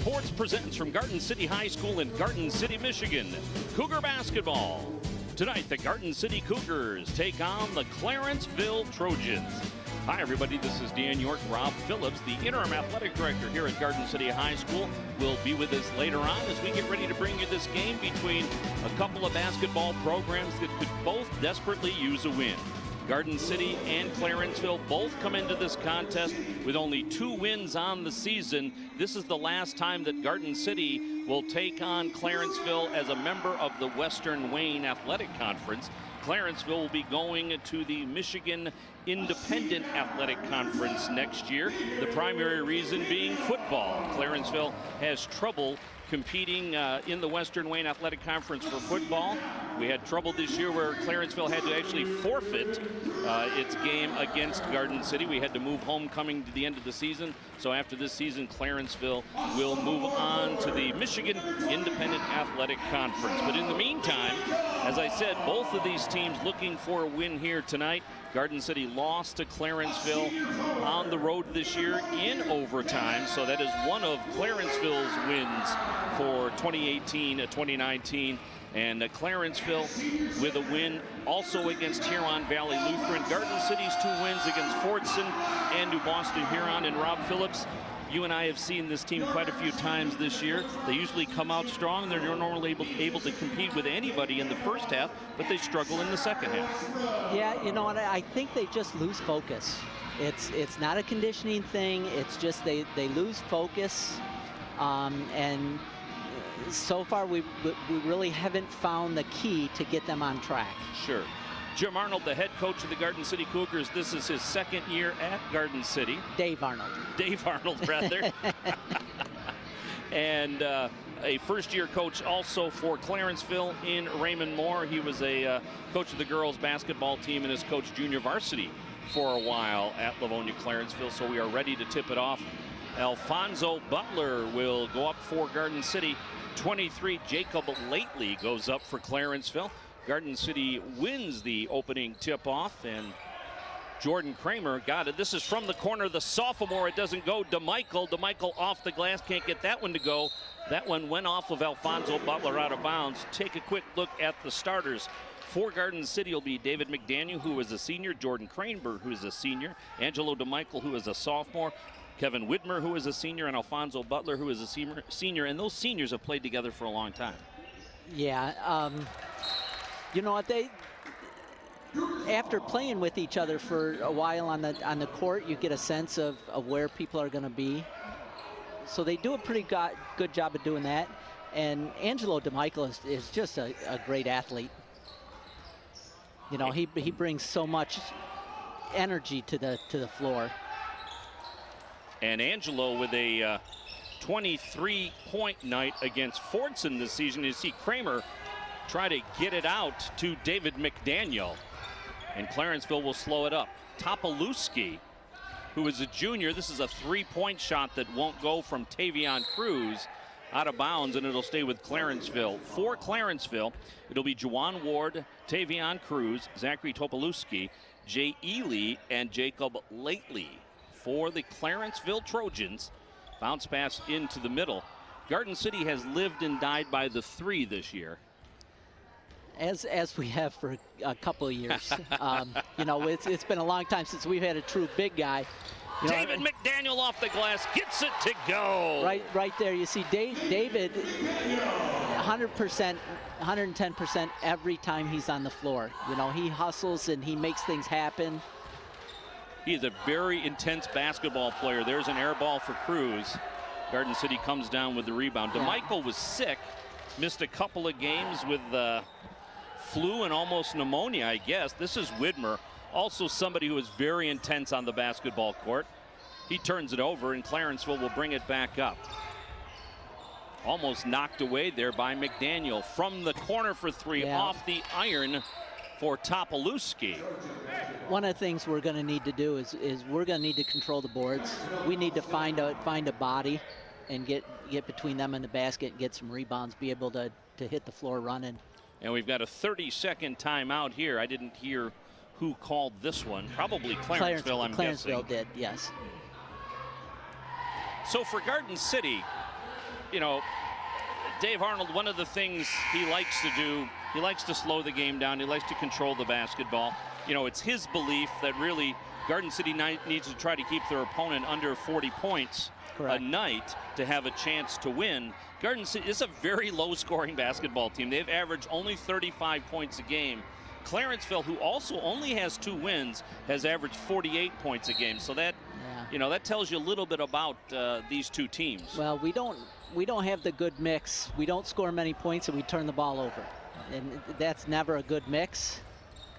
Sports presents from Garden City High School in Garden City, Michigan, Cougar basketball. Tonight, the Garden City Cougars take on the Clarenceville Trojans. Hi, everybody. This is Dan York. Rob Phillips, the interim athletic director here at Garden City High School, will be with us later on as we get ready to bring you this game between a couple of basketball programs that could both desperately use a win. Garden City and Clarenceville both come into this contest with only 2 wins on the season. This is the last time that Garden City will take on Clarenceville as a member of the Western Wayne Athletic Conference. Clarenceville will be going to the Michigan Independent Athletic Conference next year. The primary reason being football. Clarenceville has trouble competing in the Western Wayne Athletic Conference for football. We had trouble this year where Clarenceville had to actually forfeit its game against Garden City. We had to move homecoming to the end of the season. So after this season, Clarenceville will move on to the Michigan Independent Athletic Conference. But in the meantime, as I said, both of these teams looking for a win here tonight. Garden City lost to Clarenceville on the road this year in overtime. So that is one of Clarenceville's wins for 2018-2019. And Clarenceville with a win also against Huron Valley Lutheran. Garden City's 2 wins against Fordson and New Boston Huron. And Rob Phillips, you and I have seen this team quite a few times this year. They usually come out strong. They're normally able to compete with anybody in the first half, but they struggle in the second half. Yeah, you know what, I think they just lose focus. It's not a conditioning thing. It's just they lose focus. And so far, we really haven't found the key to get them on track. Sure. Jim Arnold, the head coach of the Garden City Cougars. This is his 2nd year at Garden City. Dave Arnold. Dave Arnold, rather. And a first-year coach also for Clarenceville in Raymond Moore. He was a coach of the girls basketball team and has coached junior varsity for a while at Livonia Clarenceville. So we are ready to tip it off. Alfonso Butler will go up for Garden City. 23, Jacob Lately goes up for Clarenceville. Garden City wins the opening tip-off, and Jordan Kramer got it. This is from the corner, the sophomore. It doesn't go. DeMichael off the glass, can't get that one to go. That one went off of Alfonso Butler out of bounds. Take a quick look at the starters. For Garden City will be David McDaniel, who is a senior, Jordan Kramer, who is a senior, Angelo DeMichael, who is a sophomore, Kevin Widmer, who is a senior, and Alfonso Butler, who is a senior. And those seniors have played together for a long time. Yeah, you know what, after playing with each other for a while on the court, you get a sense of where people are going to be. So they do a pretty good job of doing that. And Angelo DeMichael is just a great athlete. You know, he brings so much energy to the floor. And Angelo with a 23-point night against Fordson this season. You see Kramer try to get it out to David McDaniel. And Clarenceville will slow it up. Topolewski, who is a junior. This is a 3-point shot that won't go from Tavion Cruz out of bounds, and it'll stay with Clarenceville. For Clarenceville, it'll be Juwan Ward, Tavion Cruz, Zachary Topolewski, Jay Ely, and Jacob Lately. For the Clarenceville Trojans, bounce pass into the middle. Garden City has lived and died by the 3 this year. As we have for a couple of years. You know, it's been a long time since we've had a true big guy. You know, David McDaniel off the glass, gets it to go. Right there, you see David 100%, 110% every time he's on the floor. You know, he hustles and he makes things happen. He is a very intense basketball player. There's an air ball for Cruz. Garden City comes down with the rebound. DeMichael was sick, missed a couple of games with flu and almost pneumonia, I guess. This is Widmer, also somebody who is very intense on the basketball court. He turns it over, and Clarenceville will bring it back up. Almost knocked away there by McDaniel. From the corner for 3, off the iron for Topolewski. One of the things we're going to need to do is we're going to need to control the boards. We need to find a body and get between them and the basket and get some rebounds, be able to hit the floor running. And we've got a 30-second timeout here. I didn't hear who called this one. Probably Clarenceville, I'm guessing. Clarenceville did, yes. So for Garden City, you know, Dave Arnold, one of the things he likes to do, he likes to slow the game down. He likes to control the basketball. You know, it's his belief that really Garden City needs to try to keep their opponent under 40 points a night to have a chance to win. Garden City is a very low-scoring basketball team. They've averaged only 35 points a game. Clarenceville, who also only has 2 wins, has averaged 48 points a game. So that, you know, that tells you a little bit about these two teams. Well, we don't have the good mix. We don't score many points and we turn the ball over, and that's never a good mix.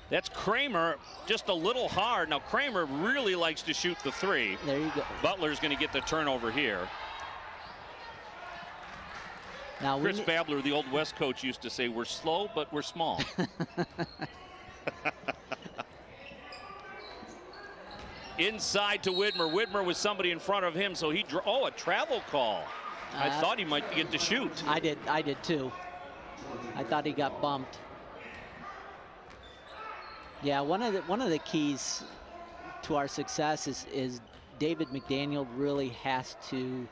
That's Kramer, just a little hard. Now Kramer really likes to shoot the 3. There you go. Butler's going to get the turnover here. Now Chris Babler, the old West coach, used to say, "We're slow, but we're small." Inside to Widmer. Widmer with somebody in front of him, so he a travel call. I thought he might get to shoot. I did too. I thought he got bumped. Yeah, one of the keys to our success is David McDaniel really has to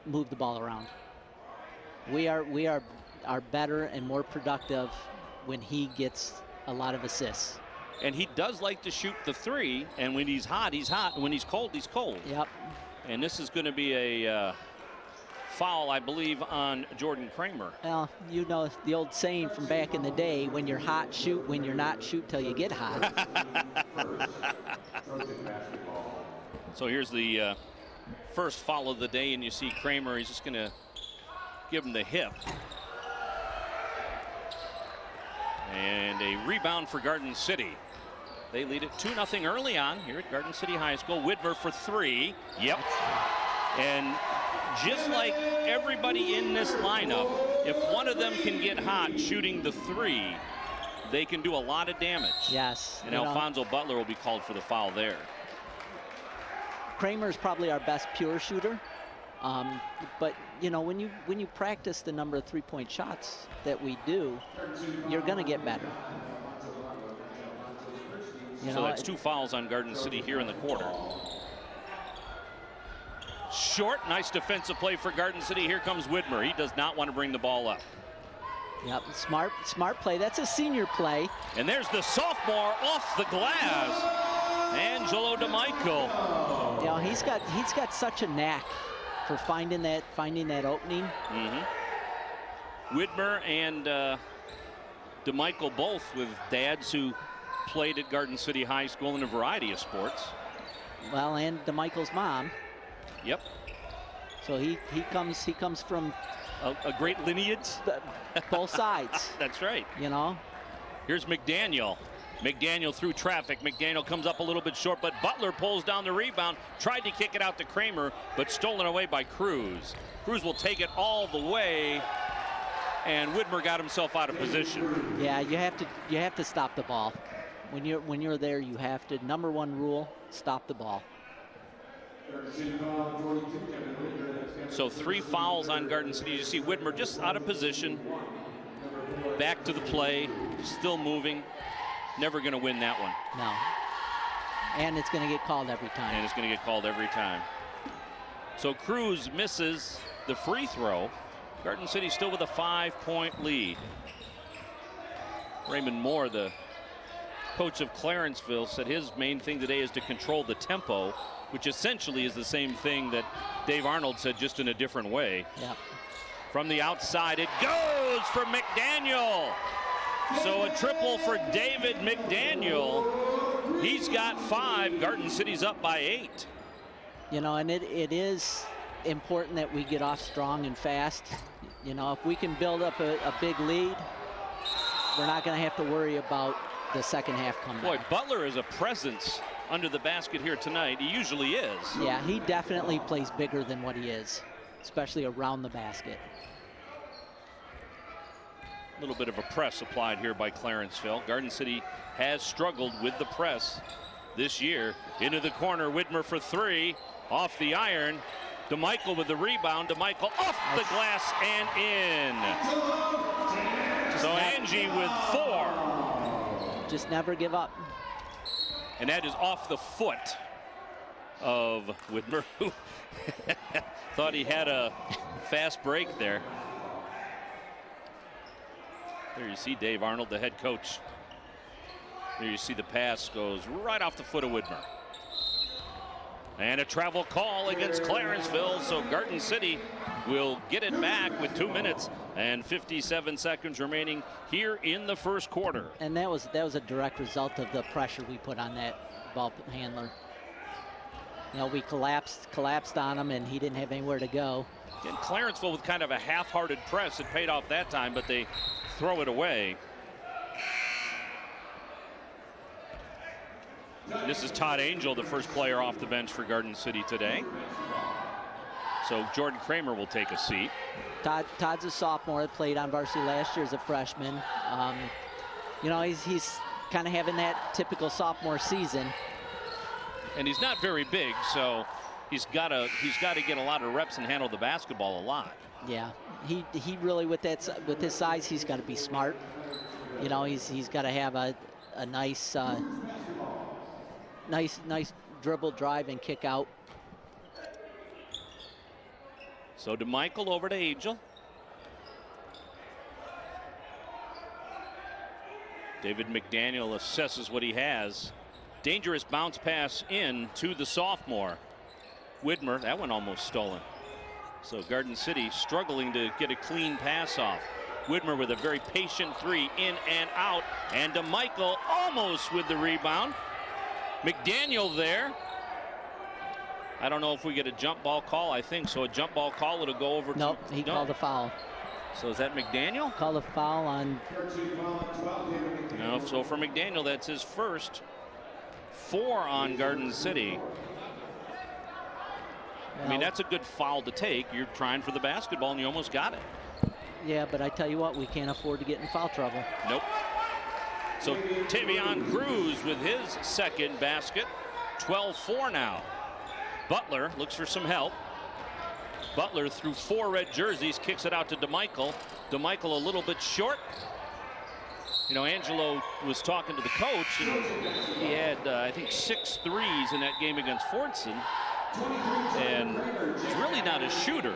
move the ball around. We are better and more productive when he gets a lot of assists. And he does like to shoot the 3, and when he's hot, he's hot, and when he's cold, he's cold. Yep. And this is going to be a foul, I believe, on Jordan Kramer. Well, you know the old saying from back in the day, when you're hot, shoot. When you're not, shoot till you get hot. So here's the first foul of the day, and you see Kramer, he's just going to give him the hip. And a rebound for Garden City. They lead it 2-0 early on here at Garden City High School. Widmer for 3. Yep. And just like everybody in this lineup, if one of them can get hot shooting the 3, they can do a lot of damage. Yes. And Alfonso Butler will be called for the foul there. Kramer's probably our best pure shooter. But you know, when you practice the number of 3-point shots that we do, you're going to get better. So that's 2 fouls on Garden City here in the quarter. Short, nice defensive play for Garden City. Here comes Widmer. He does not want to bring the ball up. Yep, smart play. That's a senior play. And there's the sophomore off the glass, Angelo DeMichael. You know, he's got such a knack for finding that opening. Widmer and DeMichael both with dads who played at Garden City High School in a variety of sports. Well, and DeMichael's mom. Yep. So he comes from a great lineage. Both sides. That's right. You know. Here's McDaniel. McDaniel through traffic. McDaniel comes up a little bit short, but Butler pulls down the rebound. Tried to kick it out to Kramer, but stolen away by Cruz. Cruz will take it all the way, and Widmer got himself out of position. Yeah, you have to stop the ball. When you're there, you have to. Number 1 rule: stop the ball. So 3 fouls on Garden City. You see Widmer just out of position. Back to the play, still moving. Never going to win that one. No. And it's going to get called every time. And it's going to get called every time. So Cruz misses the free throw. Garden City still with a 5-point lead. Raymond Moore, the coach of Clarenceville, said his main thing today is to control the tempo, which essentially is the same thing that Dave Arnold said, just in a different way. Yep. From the outside, it goes for McDaniel. So a triple for David McDaniel. He's got 5. Garden City's up by 8. You know, and it is important that we get off strong and fast. You know, if we can build up a big lead, we're not going to have to worry about the second half coming. Boy, Butler is a presence under the basket here tonight. He usually is. Yeah, he definitely plays bigger than what he is, especially around the basket. A little bit of a press applied here by Clarenceville. Garden City has struggled with the press this year. Into the corner, Widmer for 3, off the iron. DeMichael with the rebound. DeMichael off the glass and in. So Angie with 4. Just never give up. And that is off the foot. of Widmer, who thought he had a fast break there. There you see Dave Arnold, the head coach. There you see the pass goes right off the foot of Widmer. And a travel call against Clarenceville, so Garden City will get it back with 2 minutes and 57 seconds remaining here in the first quarter. And that was a direct result of the pressure we put on that ball handler. You know, we collapsed on him, and he didn't have anywhere to go. And Clarenceville with kind of a half-hearted press. It paid off that time, but they throw it away. This is Todd Angel, the first player off the bench for Garden City today. So Jordan Kramer will take a seat. Todd's a sophomore, played on varsity last year as a freshman. You know, he's kind of having that typical sophomore season. And he's not very big, so he's got to get a lot of reps and handle the basketball a lot. Yeah, he really, with his size, he's got to be smart. You know, he's got to have a nice dribble, drive, and kick out. So DeMichael over to Angel. David McDaniel assesses what he has. Dangerous bounce pass in to the sophomore. Widmer, that one almost stolen. So Garden City struggling to get a clean pass off. Widmer with a very patient three, in and out. And DeMichael almost with the rebound. McDaniel there. I don't know if we get a jump ball call. I think so. A jump ball call, it'll go over. Nope, he called a foul. So is that McDaniel? Called a foul on. No, so for McDaniel, that's his first. 4 on Garden City. I mean, that's a good foul to take. You're trying for the basketball, and you almost got it. Yeah, but I tell you what, we can't afford to get in foul trouble. Nope. So Tavion Cruz with his second basket. 12-4 now. Butler looks for some help. Butler through 4 red jerseys, kicks it out to DeMichael. DeMichael a little bit short. You know, Angelo was talking to the coach, and he had, I think, 6 threes in that game against Fordson. And he's really not a shooter.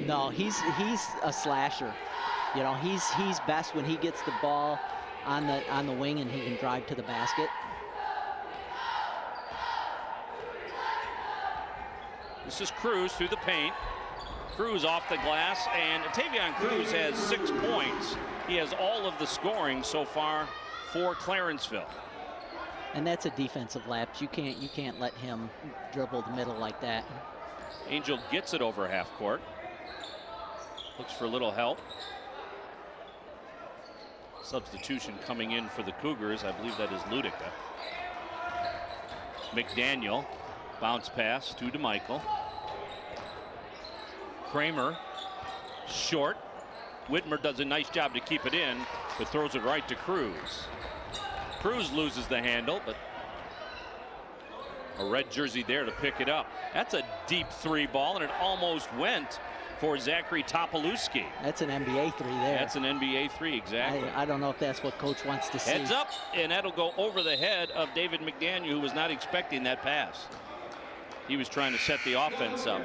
No, he's a slasher. You know, he's best when he gets the ball on the wing and he can drive to the basket. This is Cruz through the paint. Cruz off the glass, and Tavion Cruz has 6 points. He has all of the scoring so far for Clarenceville. And that's a defensive lapse. You can't let him dribble the middle like that. Angel gets it over half court. Looks for a little help. Substitution coming in for the Cougars. I believe that is Ludica. McDaniel, bounce pass to DeMichael. Kramer, short. Widmer does a nice job to keep it in, but throws it right to Cruz. Cruz loses the handle, but a red jersey there to pick it up. That's a deep 3 ball, and it almost went for Zachary Topolewski. That's an NBA 3 there. That's an NBA 3, exactly. I don't know if that's what coach wants to see. Heads up, and that'll go over the head of David McDaniel, who was not expecting that pass. He was trying to set the offense up.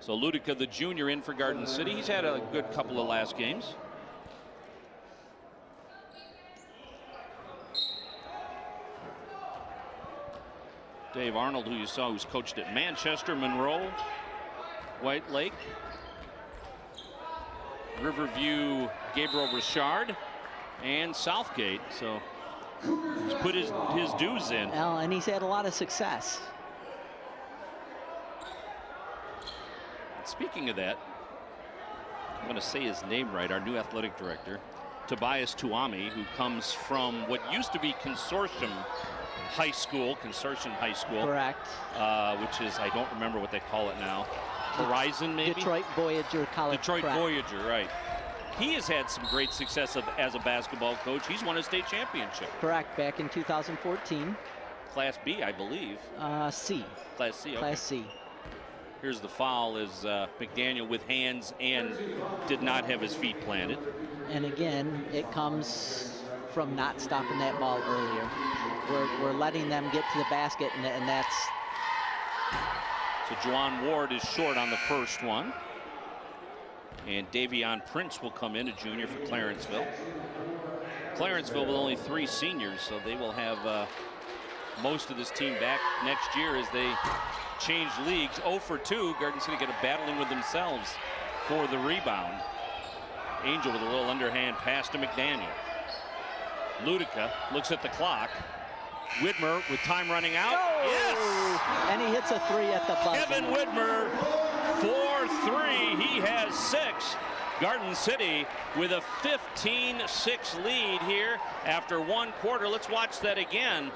So Ludica, the junior, in for Garden City. He's had a good couple of last games. Dave Arnold, who you saw, who's coached at Manchester, Monroe, White Lake, Riverview, Gabriel Richard, and Southgate. So he's put his dues in. Well, and he's had a lot of success. Speaking of that, I'm going to say his name right, our new athletic director, Tobias Tuami, who comes from what used to be Consortium High School. Correct. Which is, I don't remember what they call it now. Horizon, maybe? Detroit Voyager College. Detroit Voyager, right. He has had some great success as a basketball coach. He's won a state championship. Correct, back in 2014. Class B, I believe. C. Class C, okay. Class C. Here's the foul is McDaniel with hands and did not have his feet planted. And again, it comes from not stopping that ball earlier. we're letting them get to the basket, and that's. So Juwan Ward is short on the first one. And Davion Prince will come in, a junior for Clarenceville. Clarenceville with only 3 seniors, so they will have most of this team back next year as they change leagues. 0 for 2. Garden City get a battling with themselves for the rebound. Angel with a little underhand pass to McDaniel. Ludica looks at the clock. Widmer with time running out. Oh! Yes! And he hits a 3 at the buzzer. Kevin Widmer for 3. He has 6. Garden City with a 15-6 lead here after 1 quarter. Let's watch that again.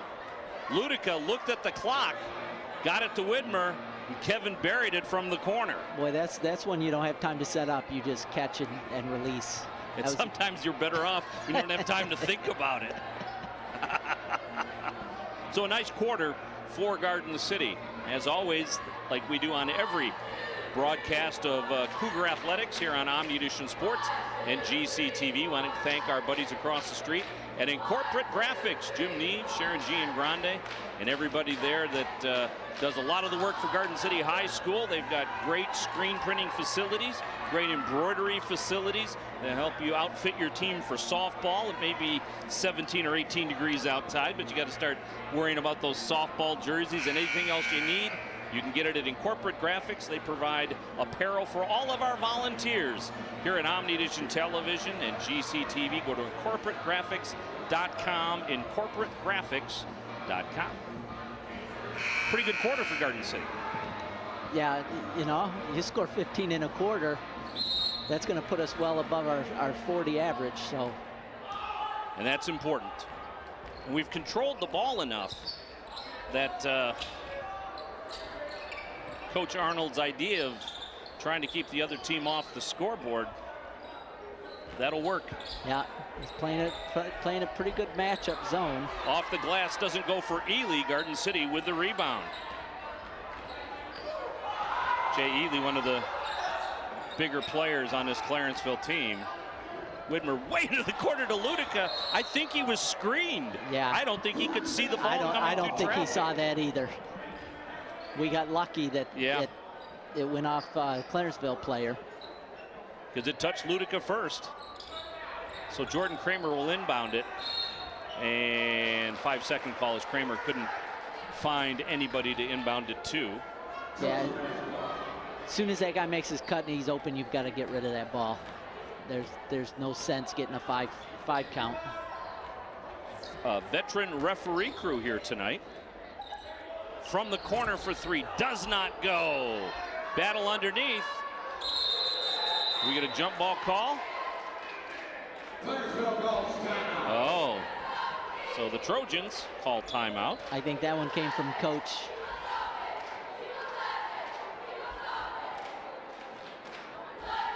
Ludica looked at the clock, got it to Widmer, and Kevin buried it from the corner. Boy, that's when you don't have time to set up. You just catch it and release. And sometimes you're better off when you don't have time to think about it. So a nice quarter for Garden City. As always, like we do on every broadcast of Cougar Athletics here on Omni Edition Sports and GCTV. Want to thank our buddies across the street at Incorporate Graphics, Jim Neve, Sharon G. and Grande, and everybody there that does a lot of the work for Garden City High School. They've got great screen printing facilities, great embroidery facilities that help you outfit your team for softball. It may be 17 or 18 degrees outside, but you got to start worrying about those softball jerseys and anything else you need. You can get it at Incorporate Graphics. They provide apparel for all of our volunteers here at Omni Edition Television and GCTV. Go to incorporategraphics.com, incorporategraphics.com. Pretty good quarter for Garden City. Yeah, you know, you score 15 in a quarter, that's going to put us well above our 40 average. So, and that's important. And we've controlled the ball enough that Coach Arnold's idea of trying to keep the other team off the scoreboard, that'll work. Yeah, he's playing a pretty good matchup zone. Off the glass doesn't go for Ely. Garden City with the rebound. Jay Ely, one of the bigger players on this Clarenceville team. Widmer way into the corner to Ludica. I think he was screened. Yeah. I don't think he could see the ball coming I don't think traffic. he saw that either. We got lucky that it went off Clarenceville player. Because it touched Ludica first. So Jordan Kramer will inbound it. And 5-second call as Kramer couldn't find anybody to inbound it to. Yeah. As soon as that guy makes his cut and he's open, you've got to get rid of that ball. There's no sense getting a five count. Veteran referee crew here tonight. From the corner for 3, does not go. Battle underneath. We get a jump ball call. Oh, so the Trojans call timeout. I think that one came from Coach.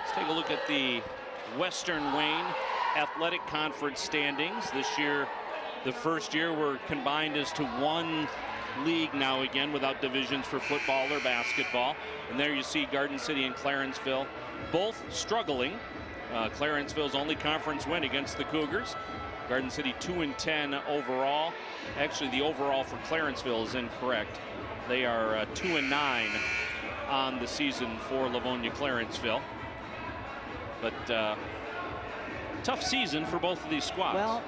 Let's take a look at the Western Wayne Athletic Conference standings. This year, the first year, we're combined as to one league now again without divisions for football or basketball. And there you see Garden City and Clarenceville both struggling. Clarenceville's only conference win against the Cougars. Garden City 2-10 overall. Actually, the overall for Clarenceville is incorrect. They are 2-9 on the season for Livonia Clarenceville. But tough season for both of these squads. Well,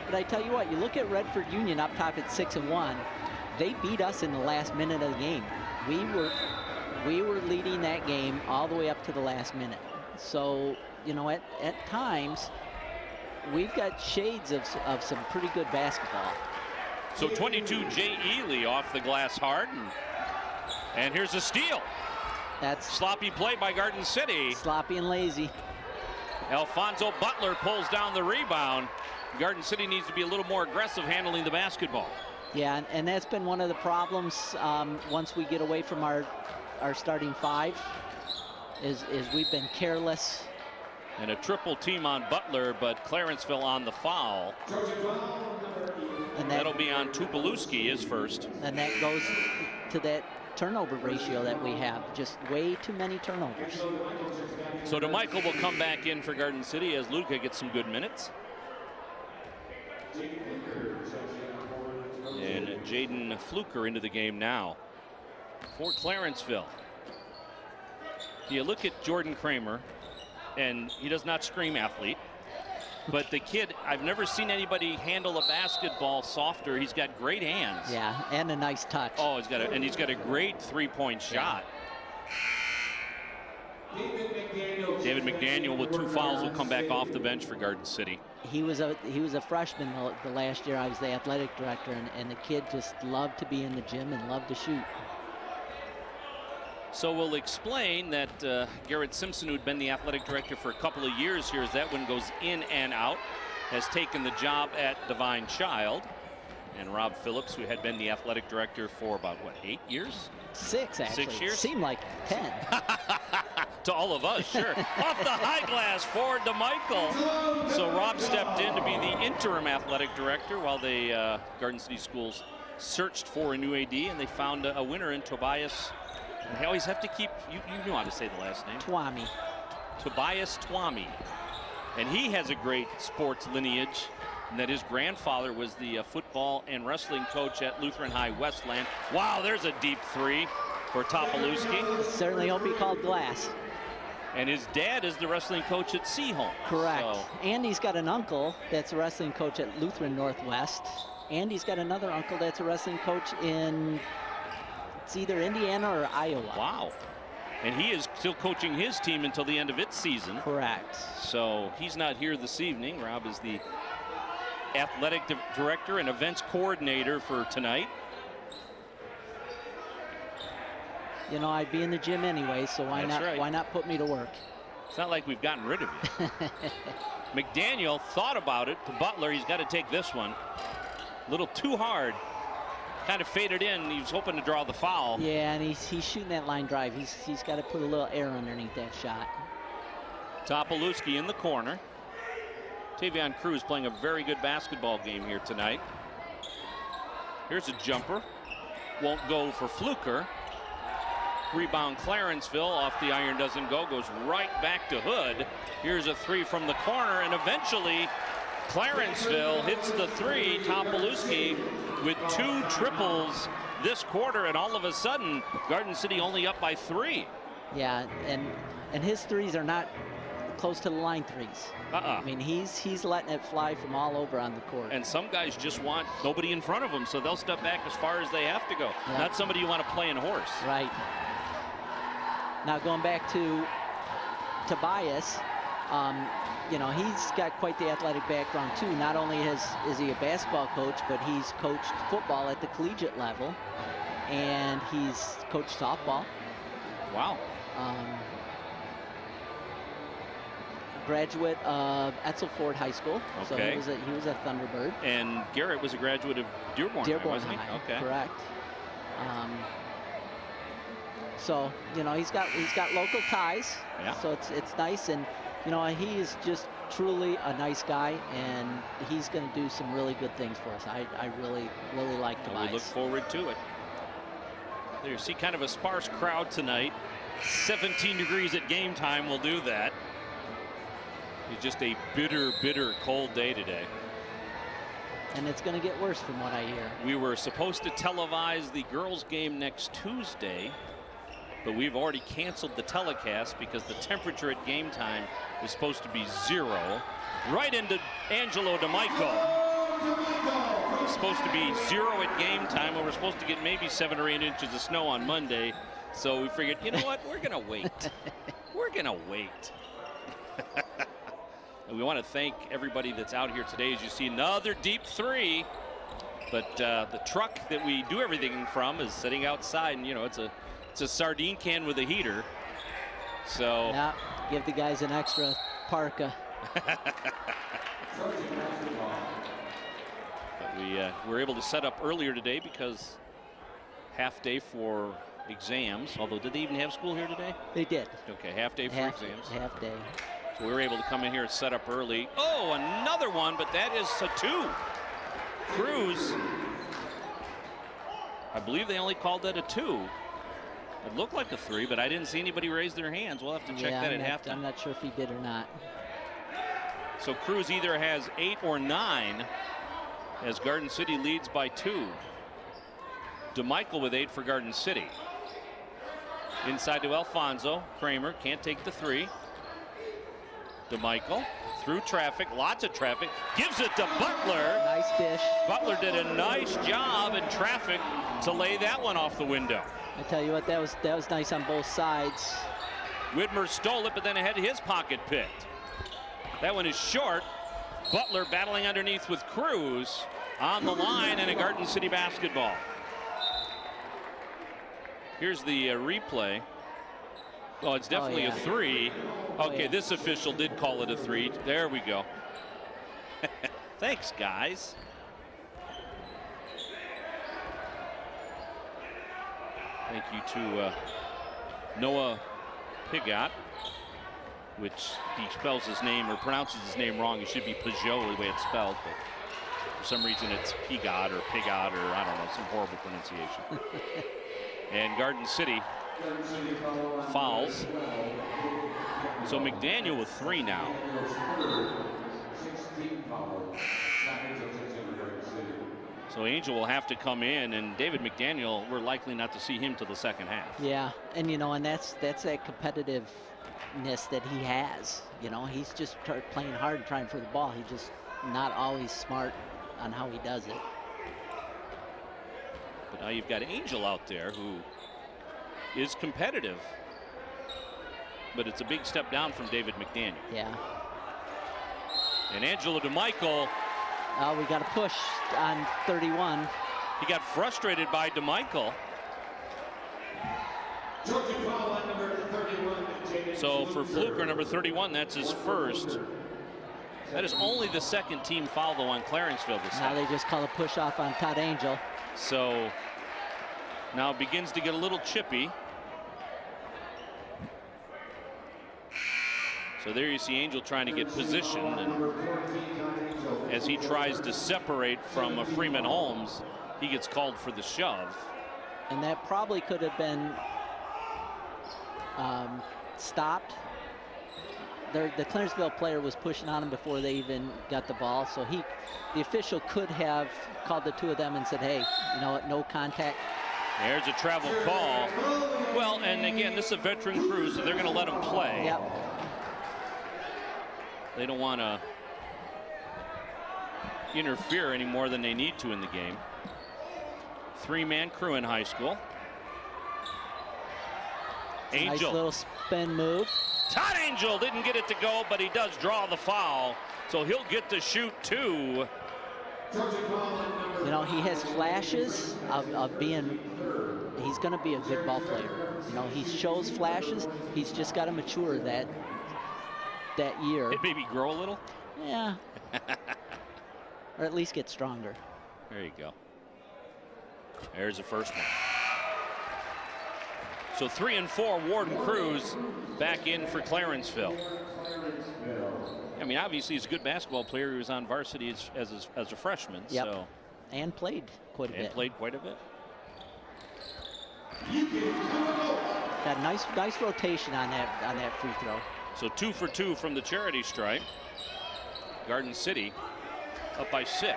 but I tell you what, you look at Redford Union up top at 6-1. They beat us in the last minute of the game. We were leading that game all the way up to the last minute. So, you know, at times, we've got shades of some pretty good basketball. So 22, Jay Ely off the glass hard. And here's a steal. That's sloppy play by Garden City. Sloppy and lazy. Alfonso Butler pulls down the rebound. Garden City needs to be a little more aggressive handling the basketball. Yeah, and that's been one of the problems once we get away from our starting 5 is we've been careless. And a triple team on Butler, but Clarenceville on the foul. And that'll be on Tupeluski, his first. And that goes to that turnover ratio that we have. Just way too many turnovers. So DeMichael will come back in for Garden City as Luca gets some good minutes. And Jaden Fluker into the game now for Clarenceville. You look at Jordan Kramer, and he does not scream athlete. But the kid, I've never seen anybody handle a basketball softer. He's got great hands. Yeah, and a nice touch. Oh, he's got a great three-point shot. David McDaniel with 2 fouls will come back off the bench for Garden City. He was a freshman the last year I was the athletic director, and the kid just loved to be in the gym and loved to shoot. So we'll explain that Garrett Simpson, who'd been the athletic director for a couple of years here, as that one goes in and out, has taken the job at Divine Child. And Rob Phillips, who had been the athletic director for about, what, 8 years? 6, actually. 6 years? Seemed like 10. To all of us, sure. Off the high glass, forward to Michael. So Rob stepped in to be the interim athletic director while the Garden City Schools searched for a new AD, and they found a winner in Tobias. They always have to keep, you know how to say the last name. Twami. Tobias Twami. And he has a great sports lineage, and that his grandfather was the football and wrestling coach at Lutheran High Westland. Wow, there's a deep three for Topolewski. Certainly hope he called glass. And his dad is the wrestling coach at Seaholm. Correct. So. And he's got an uncle that's a wrestling coach at Lutheran Northwest. And he's got another uncle that's a wrestling coach in, it's either Indiana or Iowa. Wow. And he is still coaching his team until the end of its season. Correct. So he's not here this evening. Rob is the athletic director and events coordinator for tonight. You know, I'd be in the gym anyway, so why That's not? right. Why not put me to work? It's not like we've gotten rid of you. McDaniel thought about it to Butler. He's got to take this one. A little too hard. Kind of faded in. He was hoping to draw the foul. Yeah, and he's shooting that line drive. He's got to put a little air underneath that shot. Topolewski in the corner. Tavion Cruz playing a very good basketball game here tonight. Here's a jumper. Won't go for Fluker. Rebound Clarenceville, off the iron, doesn't go, goes right back to Hood. Here's a three from the corner, and eventually Clarenceville hits the three. Topolewski with 2 triples this quarter, and all of a sudden Garden City only up by 3. Yeah, and his threes are not close to the line threes. I mean, he's letting it fly from all over on the court. And some guys just want nobody in front of them, so they'll step back as far as they have to go. Yeah. Not somebody you want to play in horse. Right. Now going back to Tobias, you know, he's got quite the athletic background too. Not only is he a basketball coach, but he's coached football at the collegiate level, and he's coached softball. Wow. Graduate of Etzel Ford High School. Okay. So he was a Thunderbird. And Garrett was a graduate of Dearborn High, wasn't he? High, okay. Correct. So, you know, he's got local ties. Yeah. So it's nice, and you know, he is just truly a nice guy, and he's going to do some really good things for us. I really like Tobias. We look forward to it. There you see kind of a sparse crowd tonight. 17 degrees at game time will do that. It's just a bitter, bitter cold day today. And it's going to get worse from what I hear. We were supposed to televise the girls' game next Tuesday, but we've already canceled the telecast because the temperature at game time is supposed to be 0. Right into Angelo DeMico. It's supposed to be 0 at game time, and we're supposed to get maybe 7 or 8 inches of snow on Monday. So we figured, you know what, we're going to wait. We're going to wait. And we want to thank everybody that's out here today. As you see, another deep 3. But the truck that we do everything from is sitting outside, and you know, it's a sardine can with a heater. So yeah, give the guys an extra parka. But we were able to set up earlier today because half day for exams. Although, did they even have school here today? They did. Okay, half day for exams. Half day. So we were able to come in here and set up early. Oh, another one, but that is a 2. Cruz. I believe they only called that a 2. It looked like a 3, but I didn't see anybody raise their hands. We'll have to check that at halftime. I'm not sure if he did or not. So Cruz either has 8 or 9. as Garden City leads by 2. DeMichael with 8 for Garden City. Inside to Alfonso. Kramer can't take the 3. DeMichael through traffic, lots of traffic, gives it to Butler. Nice dish. Butler did a nice job in traffic to lay that one off the window. I tell you what, that was nice on both sides. Widmer stole it, but then had his pocket picked. That one is short. Butler battling underneath with Cruz on the line, and a Garden City basketball. Here's the replay. Oh, it's definitely a 3. Okay, this official did call it a 3. There we go. Thanks, guys. Thank you to Noah Pigot, which he spells his name or pronounces his name wrong. It should be Peugeot the way it's spelled, but for some reason it's Pigot or Pigot or I don't know, some horrible pronunciation. And Garden City fouls. So McDaniel with 3 now. So Angel will have to come in, and David McDaniel, we're likely not to see him till the second half. Yeah, and you know, and that's that competitiveness that he has. You know, he's just playing hard, trying for the ball. He's just not always smart on how he does it. But now you've got Angel out there who is competitive, but it's a big step down from David McDaniel. Yeah. And Angelo DeMichael. Oh, we got a push on 31. He got frustrated by DeMichael. So for Fluker, number 31, that's his first. That is only the second team foul, though, on Clarenceville this Now time. they just call a push off on Todd Angel. So now it begins to get a little chippy. So there you see Angel trying to get position, and as he tries to separate from Freeman Holmes, he gets called for the shove. And that probably could have been stopped. The Clarenceville player was pushing on him before they even got the ball, so the official could have called the 2 of them and said, hey, you know what, no contact. There's a travel call. Well, and again, this is a veteran crew, so they're going to let him play. Yep. They don't want to interfere any more than they need to in the game. 3-man crew in high school. Angel. Nice little spin move. Todd Angel didn't get it to go, but he does draw the foul, so he'll get to shoot 2. You know, he has flashes of being, he's going to be a good ball player. You know, he shows flashes. He's just got to mature that year. Maybe grow a little? Yeah. Or at least get stronger. There you go. There's the first one. So 3 and 4, Warden Cruz back in for Clarenceville. I mean, obviously he's a good basketball player. He was on varsity as a freshman. Yep. So. And played quite a bit. And played quite a bit. Got nice rotation on that free throw. So 2 for 2 from the charity stripe. Garden City up by 6.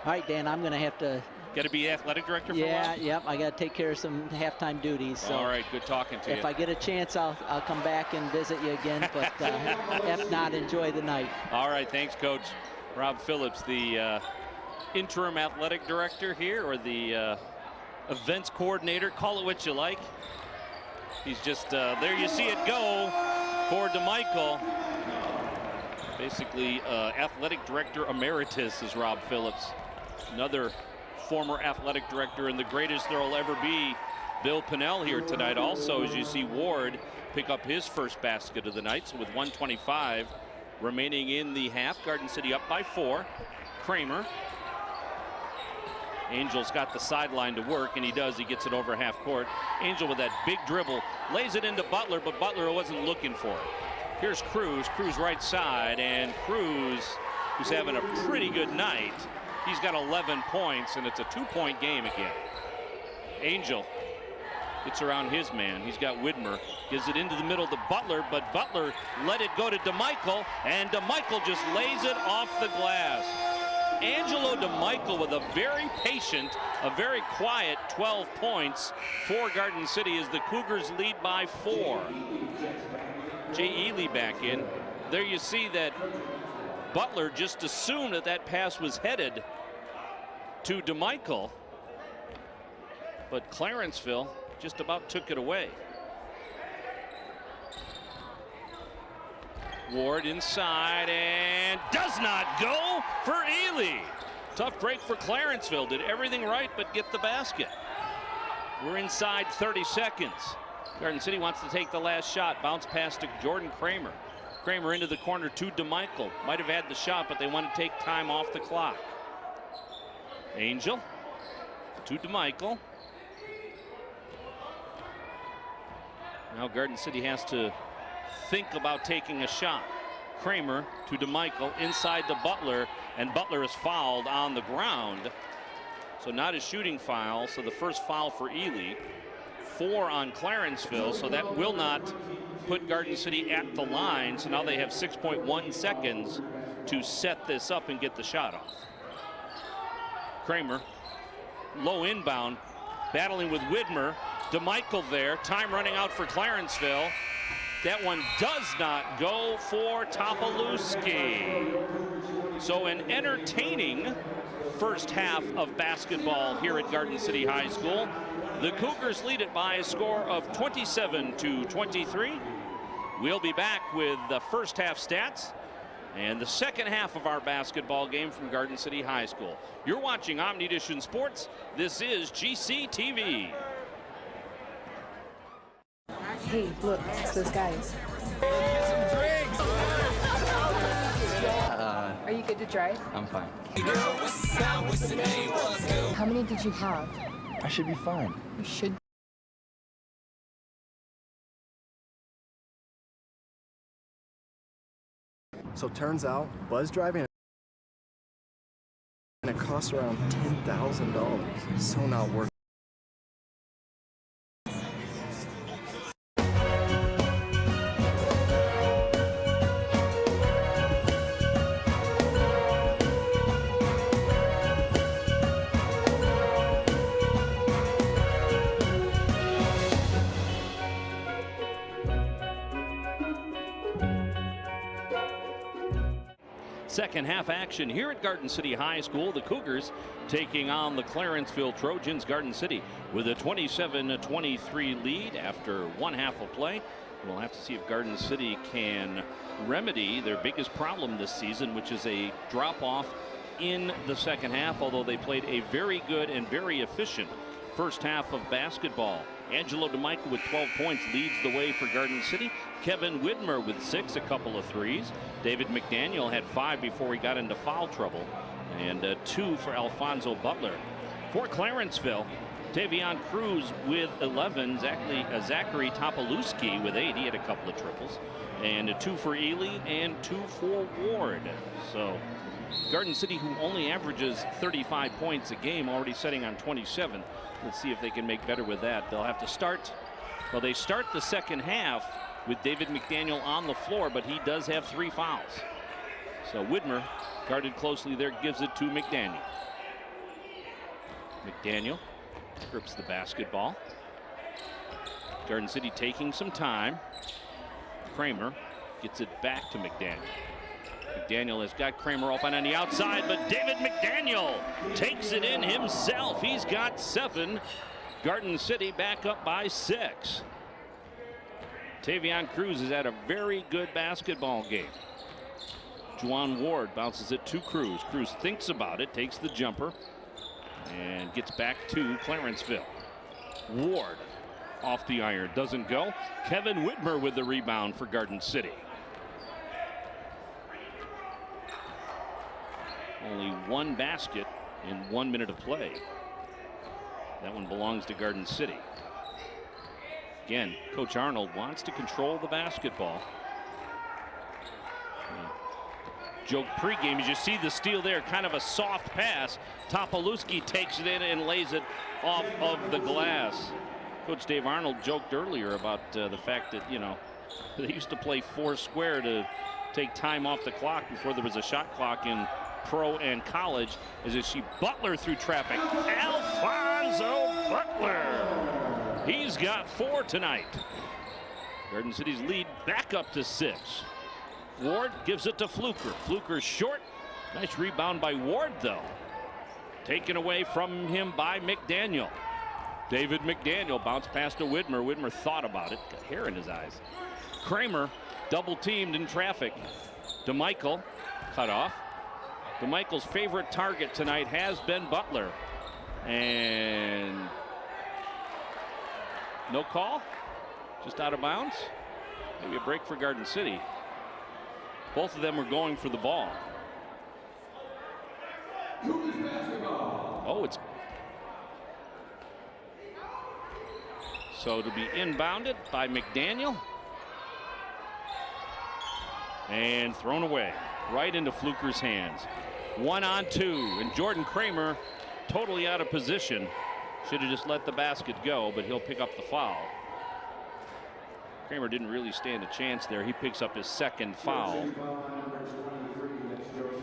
All right, Dan, I'm going to have to. Got to be athletic director for a while? Yep. I got to take care of some halftime duties. So all right, good talking to you. If I get a chance, I'll come back and visit you again. But if not, enjoy the night. All right, thanks, Coach. Rob Phillips, the interim athletic director here, or the events coordinator. Call it what you like. He's just there. You see it go for DeMichael. Basically, athletic director emeritus is Rob Phillips. Another former athletic director, and the greatest there'll ever be, Bill Pinnell, here tonight. Also, as you see Ward pick up his first basket of the night. So with 1:25 remaining in the half, Garden City up by 4. Kramer. Angel's got the sideline to work, and he does. He gets it over half court. Angel with that big dribble, lays it into Butler, but Butler wasn't looking for it. Here's Cruz right side, and Cruz, who's having a pretty good night, he's got 11 points, and it's a 2-point game again. Angel gets around his man. He's got Widmer, gives it into the middle to Butler, but Butler let it go to DeMichael, and DeMichael just lays it off the glass. Angelo DeMichael with a very patient, a very quiet 12 points for Garden City as the Cougars lead by 4. Jay Ely back in. There you see that Butler just assumed that that pass was headed to DeMichael, but Clarenceville just about took it away. Ward inside and does not go for Ely. Tough break for Clarenceville. Did everything right but get the basket. We're inside 30 seconds. Garden City wants to take the last shot. Bounce pass to Jordan Kramer. Kramer into the corner to DeMichael. Might have had the shot, but they want to take time off the clock. Angel to DeMichael. Now Garden City has to think about taking a shot. Kramer to DeMichael inside to Butler, and Butler is fouled on the ground. So not a shooting foul, so the first foul for Ely. 4 on Clarenceville, so that will not put Garden City at the line. So now they have 6.1 seconds to set this up and get the shot off. Kramer, low inbound, battling with Widmer. DeMichael there, time running out for Clarenceville. That one does not go for Topolewski. So an entertaining first half of basketball here at Garden City High School. The Cougars lead it by a score of 27-23. We'll be back with the first half stats and the second half of our basketball game from Garden City High School. You're watching Omnidition Sports. This is GCTV. Hey, look, it's those guys. Are you good to drive? I'm fine. How many did you have? I should be fine. You should. So turns out, buzz driving, and it costs around $10,000. So not worth it. Second half action here at Garden City High School. The Cougars taking on the Clarenceville Trojans. Garden City with a 27-23 lead after one half of play. We'll have to see if Garden City can remedy their biggest problem this season, which is a drop off in the second half, although they played a very good and very efficient first half of basketball. Angelo DeMichael with 12 points leads the way for Garden City. Kevin Widmer with 6, a couple of threes. David McDaniel had 5 before he got into foul trouble, and 2 for Alfonso Butler. For Clarenceville, Tavion Cruz with 11, Zachary Topolewski with 8. He had a couple of triples, and 2 for Ely and 2 for Ward. So Garden City, who only averages 35 points a game, already setting on 27. Let's see if they can make better with that. They'll have to start, well, they start the second half with David McDaniel on the floor, but he does have 3 fouls. So Widmer, guarded closely there, gives it to McDaniel. McDaniel grips the basketball. Garden City taking some time. Kramer gets it back to McDaniel. McDaniel has got Kramer open on the outside, but David McDaniel takes it in himself. He's got 7. Garden City back up by 6. Tavion Cruz has had a very good basketball game. Juwan Ward bounces it to Cruz. Cruz thinks about it, takes the jumper, and gets back to Clarenceville. Ward off the iron, doesn't go. Kevin Widmer with the rebound for Garden City. Only 1 basket in 1 minute of play. That one belongs to Garden City. Again, Coach Arnold wants to control the basketball. Joke pregame, as you see the steal there, kind of a soft pass. Topolewski takes it in and lays it off of the glass. Coach Dave Arnold joked earlier about the fact that, you know, they used to play 4 square to take time off the clock before there was a shot clock in pro and college, as she Butler through traffic. Alfonso Butler. He's got 4 tonight. Garden City's lead back up to 6. Ward gives it to Fluker. Fluker short. Nice rebound by Ward, though. Taken away from him by McDaniel. David McDaniel bounced past to Widmer. Widmer thought about it. Got hair in his eyes. Kramer double teamed in traffic. DeMichael cut off. DeMichael's favorite target tonight has been Butler. And no call. Just out of bounds. Maybe a break for Garden City. Both of them were going for the ball. Oh, it's so to be inbounded by McDaniel and thrown away right into Fluker's hands. 1-on-2, and Jordan Kramer totally out of position. Should have just let the basket go, but he'll pick up the foul. Kramer didn't really stand a chance there. He picks up his 2nd foul,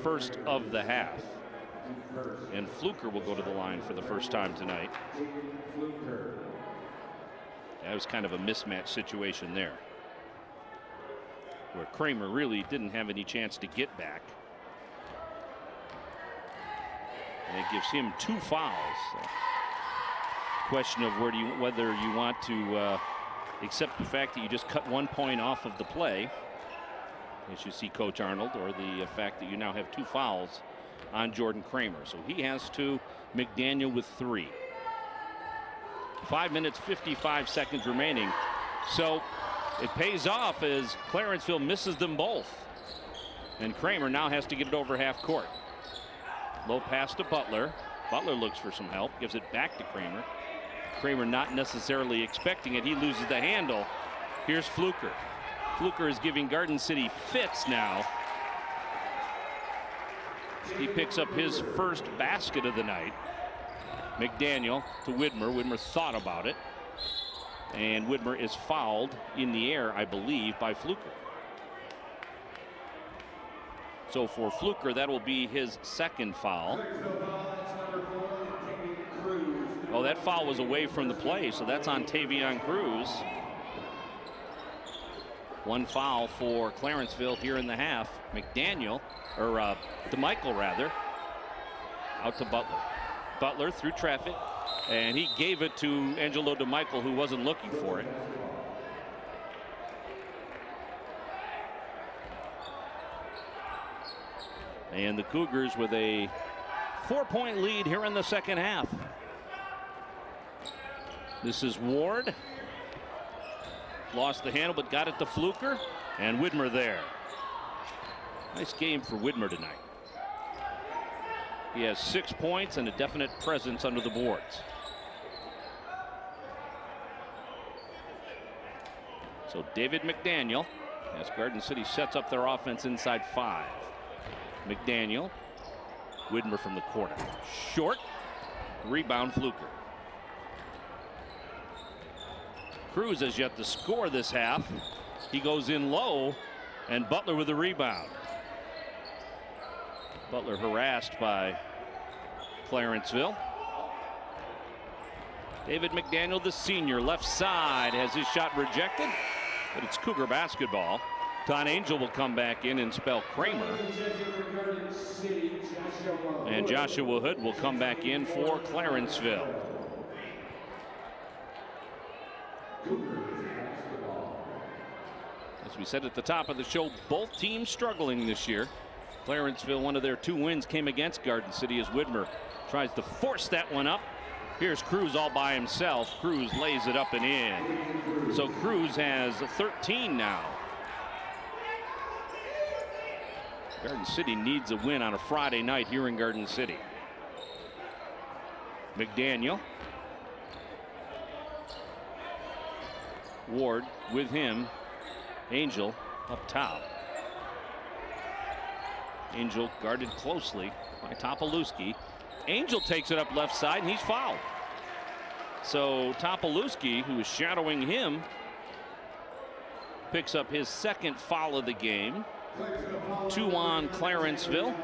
first of the half. And Fluker will go to the line for the first time tonight. That was kind of a mismatch situation there, where Kramer really didn't have any chance to get back. And it gives him 2 fouls. So question of whether you want to accept the fact that you just cut 1 point off of the play, as you see Coach Arnold, or the fact that you now have 2 fouls on Jordan Kramer. So he has 2, McDaniel with 3. 5 minutes, 55 seconds remaining. So it pays off as Clarenceville misses them both. And Kramer now has to get it over half court. Low pass to Butler. Butler looks for some help, gives it back to Kramer. Kramer not necessarily expecting it. He loses the handle. Here's Fluker. Fluker is giving Garden City fits now. He picks up his first basket of the night. McDaniel to Widmer. Widmer thought about it. And Widmer is fouled in the air, I believe, by Fluker. So for Fluker, that will be his 2nd foul. Oh, that foul was away from the play, so that's on Tavion Cruz. 1 foul for Clarenceville here in the half. McDaniel, or DeMichael rather, out to Butler. Butler through traffic, and he gave it to Angelo DeMichael, who wasn't looking for it. And the Cougars with a 4-point lead here in the 2nd half. This is Ward. Lost the handle, but got it to Fluker, and Widmer there. Nice game for Widmer tonight. He has 6 points and a definite presence under the boards. So David McDaniel, as Garden City sets up their offense inside 5. McDaniel, Widmer from the corner. Short, rebound Fluker. Cruz has yet to score this half. He goes in low, and Butler with the rebound. Butler harassed by Clarenceville. David McDaniel, the senior, left side, has his shot rejected, but it's Cougar basketball. Don Angel will come back in and spell Kramer. And Joshua Hood will come back in for Clarenceville. As we said at the top of the show, both teams struggling this year. Clarenceville, one of their 2 wins came against Garden City, as Widmer tries to force that one up. Here's Cruz all by himself. Cruz lays it up and in. So Cruz has 13 now. Garden City needs a win on a Friday night here in Garden City. McDaniel. Ward with him. Angel up top. Angel guarded closely by Topolewski. Angel takes it up left side, and he's fouled. So Topolewski, who is shadowing him, picks up his 2nd foul of the game. 2 on Clarenceville.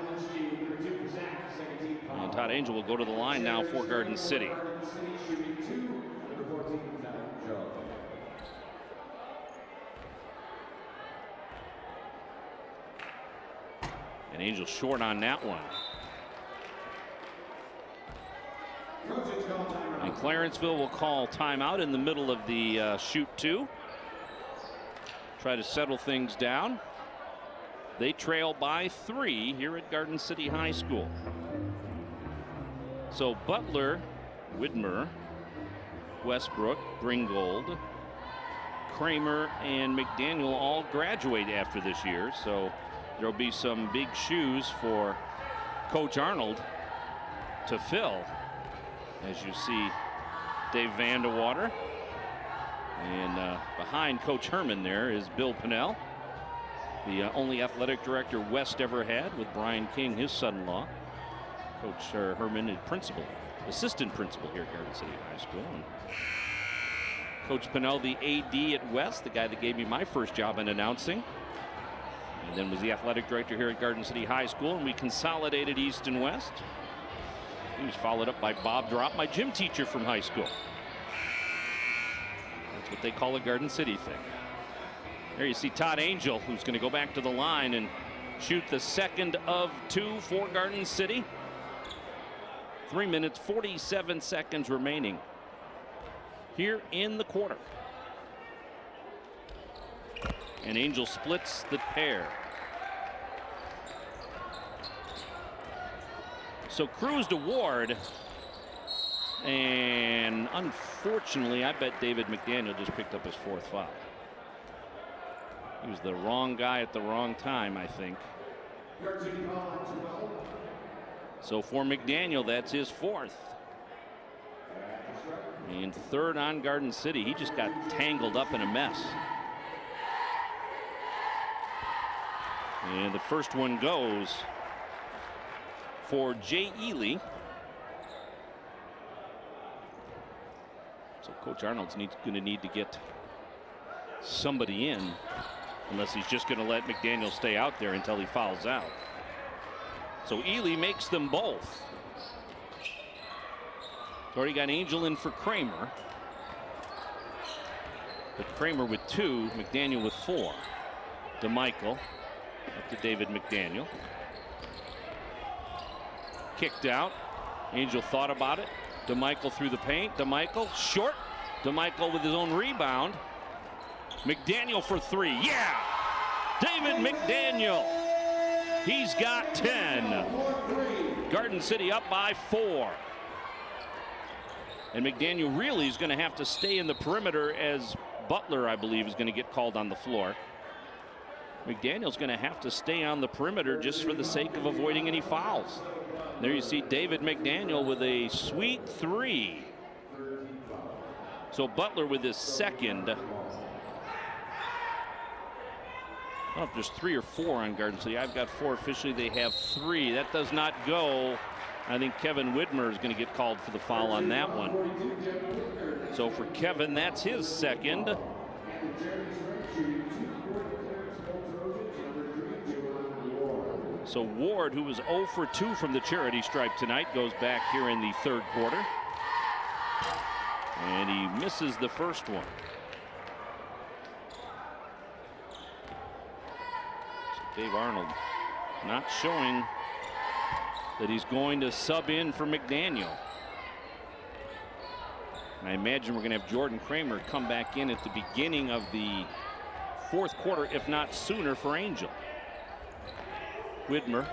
Todd Angel will go to the line now for Garden City. And Angel short on that one. And Clarenceville will call timeout in the middle of the shoot 2. Try to settle things down. They trail by 3 here at Garden City High School. So Butler, Widmer, Westbrook, Bringold, Kramer, and McDaniel all graduate after this year. So there'll be some big shoes for Coach Arnold to fill. As you see Dave Vandewater. And behind Coach Herman there is Bill Pinnell, the only athletic director West ever had, with Brian King, his son-in-law. Coach Herman is assistant principal here at Garden City High School. And Coach Pinnell, the AD at West, the guy that gave me my first job in announcing. And then was the athletic director here at Garden City High School, and we consolidated East and West. He was followed up by Bob Drop, my gym teacher from high school. That's what they call a Garden City thing. There you see Todd Angel, who's going to go back to the line and shoot the second of 2 for Garden City. 3 minutes, 47 seconds remaining here in the quarter. And Angel splits the pair. So Cruz to Ward, and unfortunately, I bet David McDaniel just picked up his 4th foul. He was the wrong guy at the wrong time, I think. So for McDaniel, that's his 4th. And 3rd on Garden City. He just got tangled up in a mess. And the first one goes for Jay Ely. So Coach Arnold's going to need to get somebody in, unless he's just going to let McDaniel stay out there until he fouls out. So Ely makes them both. Already got Angel in for Kramer. But Kramer with 2, McDaniel with 4. DeMichael up to David McDaniel. Kicked out. Angel thought about it. DeMichael through the paint. DeMichael short. DeMichael with his own rebound. McDaniel for 3. Yeah! David McDaniel. He's got 10. Garden City up by 4. And McDaniel really is going to have to stay in the perimeter, as Butler, I believe, is going to get called on the floor. McDaniel's going to have to stay on the perimeter just for the sake of avoiding any fouls. There you see David McDaniel with a sweet 3. So Butler with his 2nd. I don't know if there's 3 or 4 on Garden City. I've got 4 officially. They have 3. That does not go. I think Kevin Widmer is going to get called for the foul on that one. So for Kevin, that's his 2nd. So Ward, who was 0 for 2 from the charity stripe tonight, goes back here in the 3rd quarter. And he misses the first one. So Dave Arnold not showing that he's going to sub in for McDaniel. I imagine we're going to have Jordan Kramer come back in at the beginning of the 4th quarter, if not sooner, for Angel. Widmer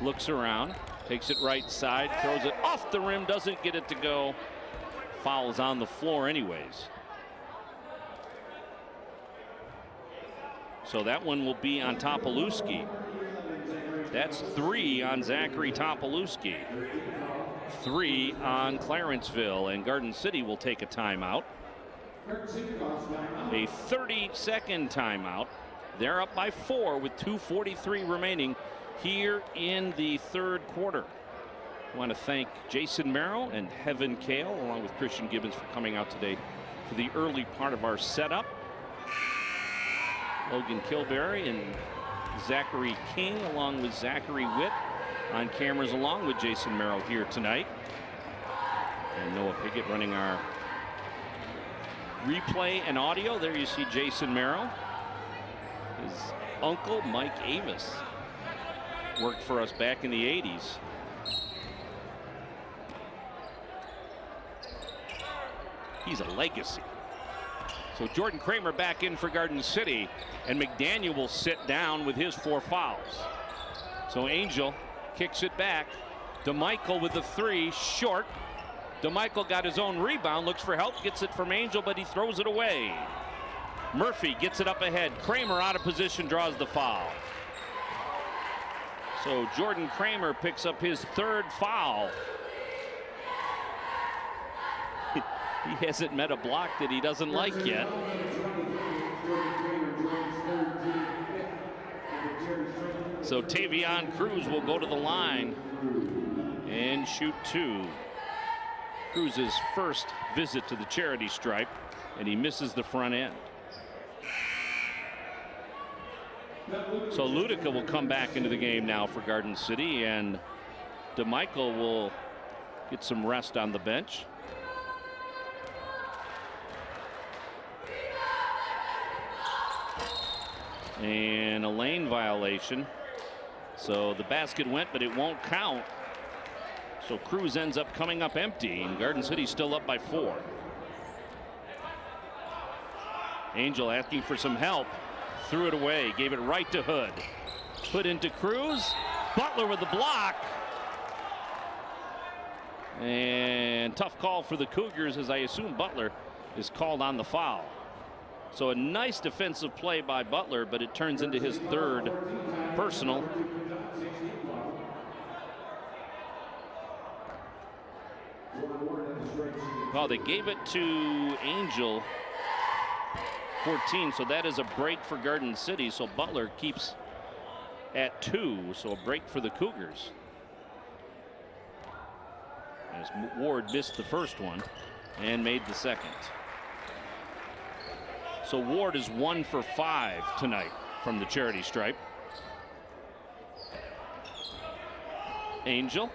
looks around, takes it right side, throws it off the rim, doesn't get it to go. Foul is on the floor anyways. So that one will be on Topolewski. That's 3 on Zachary Topolewski. 3 on Clarenceville, and Garden City will take a timeout. A 30-second timeout. They're up by 4 with 2:43 remaining here in the 3rd quarter. I want to thank Jason Merrill and Heaven Kale, along with Christian Gibbons, for coming out today for the early part of our setup. Logan Kilberry and Zachary King, along with Zachary Witt on cameras along with Jason Merrill here tonight. And Noah Pickett running our replay and audio. There you see Jason Merrill. His uncle, Mike Avis, worked for us back in the 80s. He's a legacy. So Jordan Kramer back in for Garden City, and McDaniel will sit down with his 4 fouls. So Angel kicks it back. DeMichael with the 3, short. DeMichael got his own rebound, looks for help, gets it from Angel, but he throws it away. Murphy gets it up ahead. Kramer out of position, draws the foul. So Jordan Kramer picks up his 3rd foul. He hasn't met a block that he doesn't like yet. So Tavion Cruz will go to the line and shoot 2. Cruz's first visit to the charity stripe, and he misses the front end. So Ludica will come back into the game now for Garden City, and DeMichael will get some rest on the bench. And a lane violation. So the basket went, but it won't count. So Cruz ends up coming up empty, and Garden City still up by 4. Angel asking for some help. Threw it away, gave it right to Hood. Put into Cruz. Butler with the block. And tough call for the Cougars, as I assume Butler is called on the foul. So a nice defensive play by Butler, but it turns into his 3rd personal. Well, they gave it to Angel, 14, so that is a break for Garden City. So Butler keeps at 2, so a break for the Cougars. As Ward missed the first one and made the second. So Ward is 1 for 5 tonight from the charity stripe. Angel,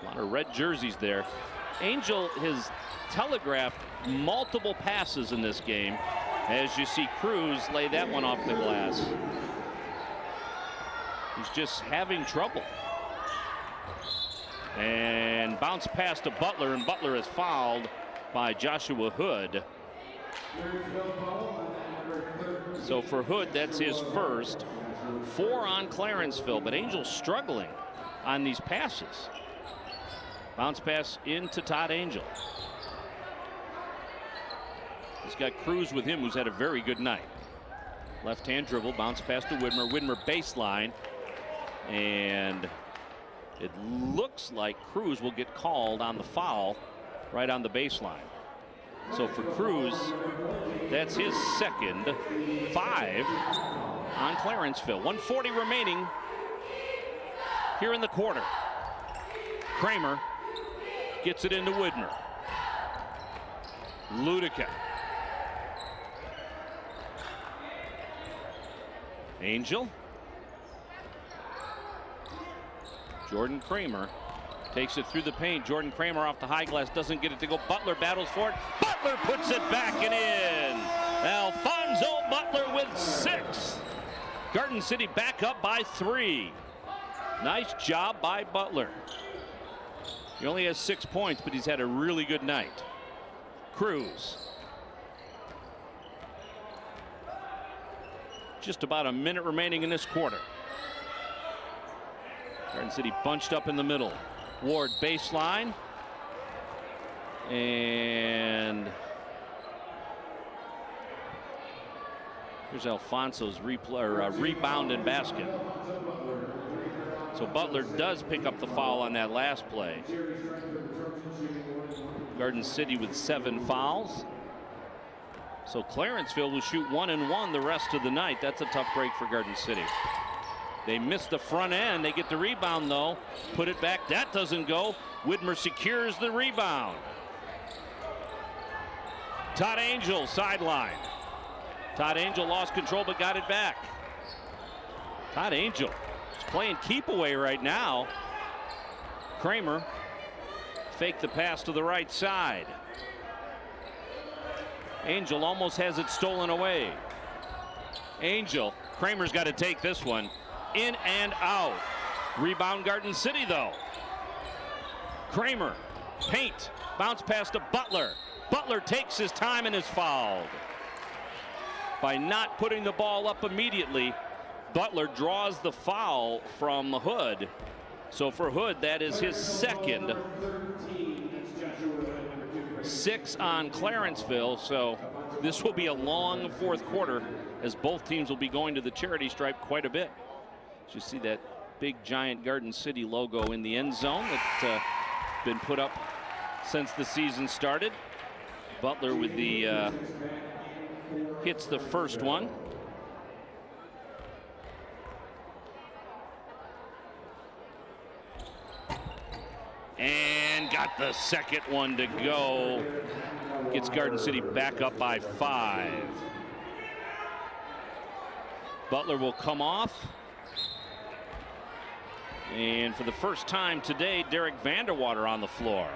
a lot of red jerseys there. Angel has telegraphed multiple passes in this game, as you see Cruz lay that one off the glass. He's just having trouble. And bounce pass to Butler, and Butler is fouled by Joshua Hood. So for Hood, that's his first. 4 on Clarenceville, but Angel's struggling on these passes. Bounce pass into Todd Angel. He's got Cruz with him, who's had a very good night. Left hand dribble, bounce pass to Widmer. Widmer baseline. And it looks like Cruz will get called on the foul right on the baseline. So for Cruz, that's his second, 5 on Clarenceville. 1:40 remaining here in the quarter. Kramer gets it into Widmer. Ludica. Angel. Jordan Kramer takes it through the paint. Jordan Kramer off the high glass, doesn't get it to go. Butler battles for it. Butler puts it back and in. Alfonso Butler with 6. Garden City back up by 3. Nice job by Butler. He only has 6 points, but he's had a really good night. Cruz. Just about a minute remaining in this quarter. Garden City bunched up in the middle. Ward baseline. And here's Alfonso's rebound and basket. So Butler does pick up the foul on that last play. Garden City with 7 fouls. So Clarenceville will shoot 1 and 1 the rest of the night. That's a tough break for Garden City. They missed the front end. They get the rebound, though. Put it back. That doesn't go. Widmer secures the rebound. Todd Angel sideline. Todd Angel lost control but got it back. Todd Angel Playing keep away right now. Kramer faked the pass to the right side. Angel almost has it stolen away. Angel, Kramer's got to take this one. In and out. Rebound Garden City though. Kramer, paint, bounce pass to Butler. Butler takes his time and is fouled. By not putting the ball up immediately, Butler draws the foul from Hood. So for Hood, that is his second. 6 on Clarenceville, so this will be a long fourth quarter as both teams will be going to the charity stripe quite a bit. You see that big giant Garden City logo in the end zone that's been put up since the season started. Butler with the hits the first one. And got the second one to go. Gets Garden City back up by 5. Butler will come off. And for the first time today, Derek Vanderwater on the floor.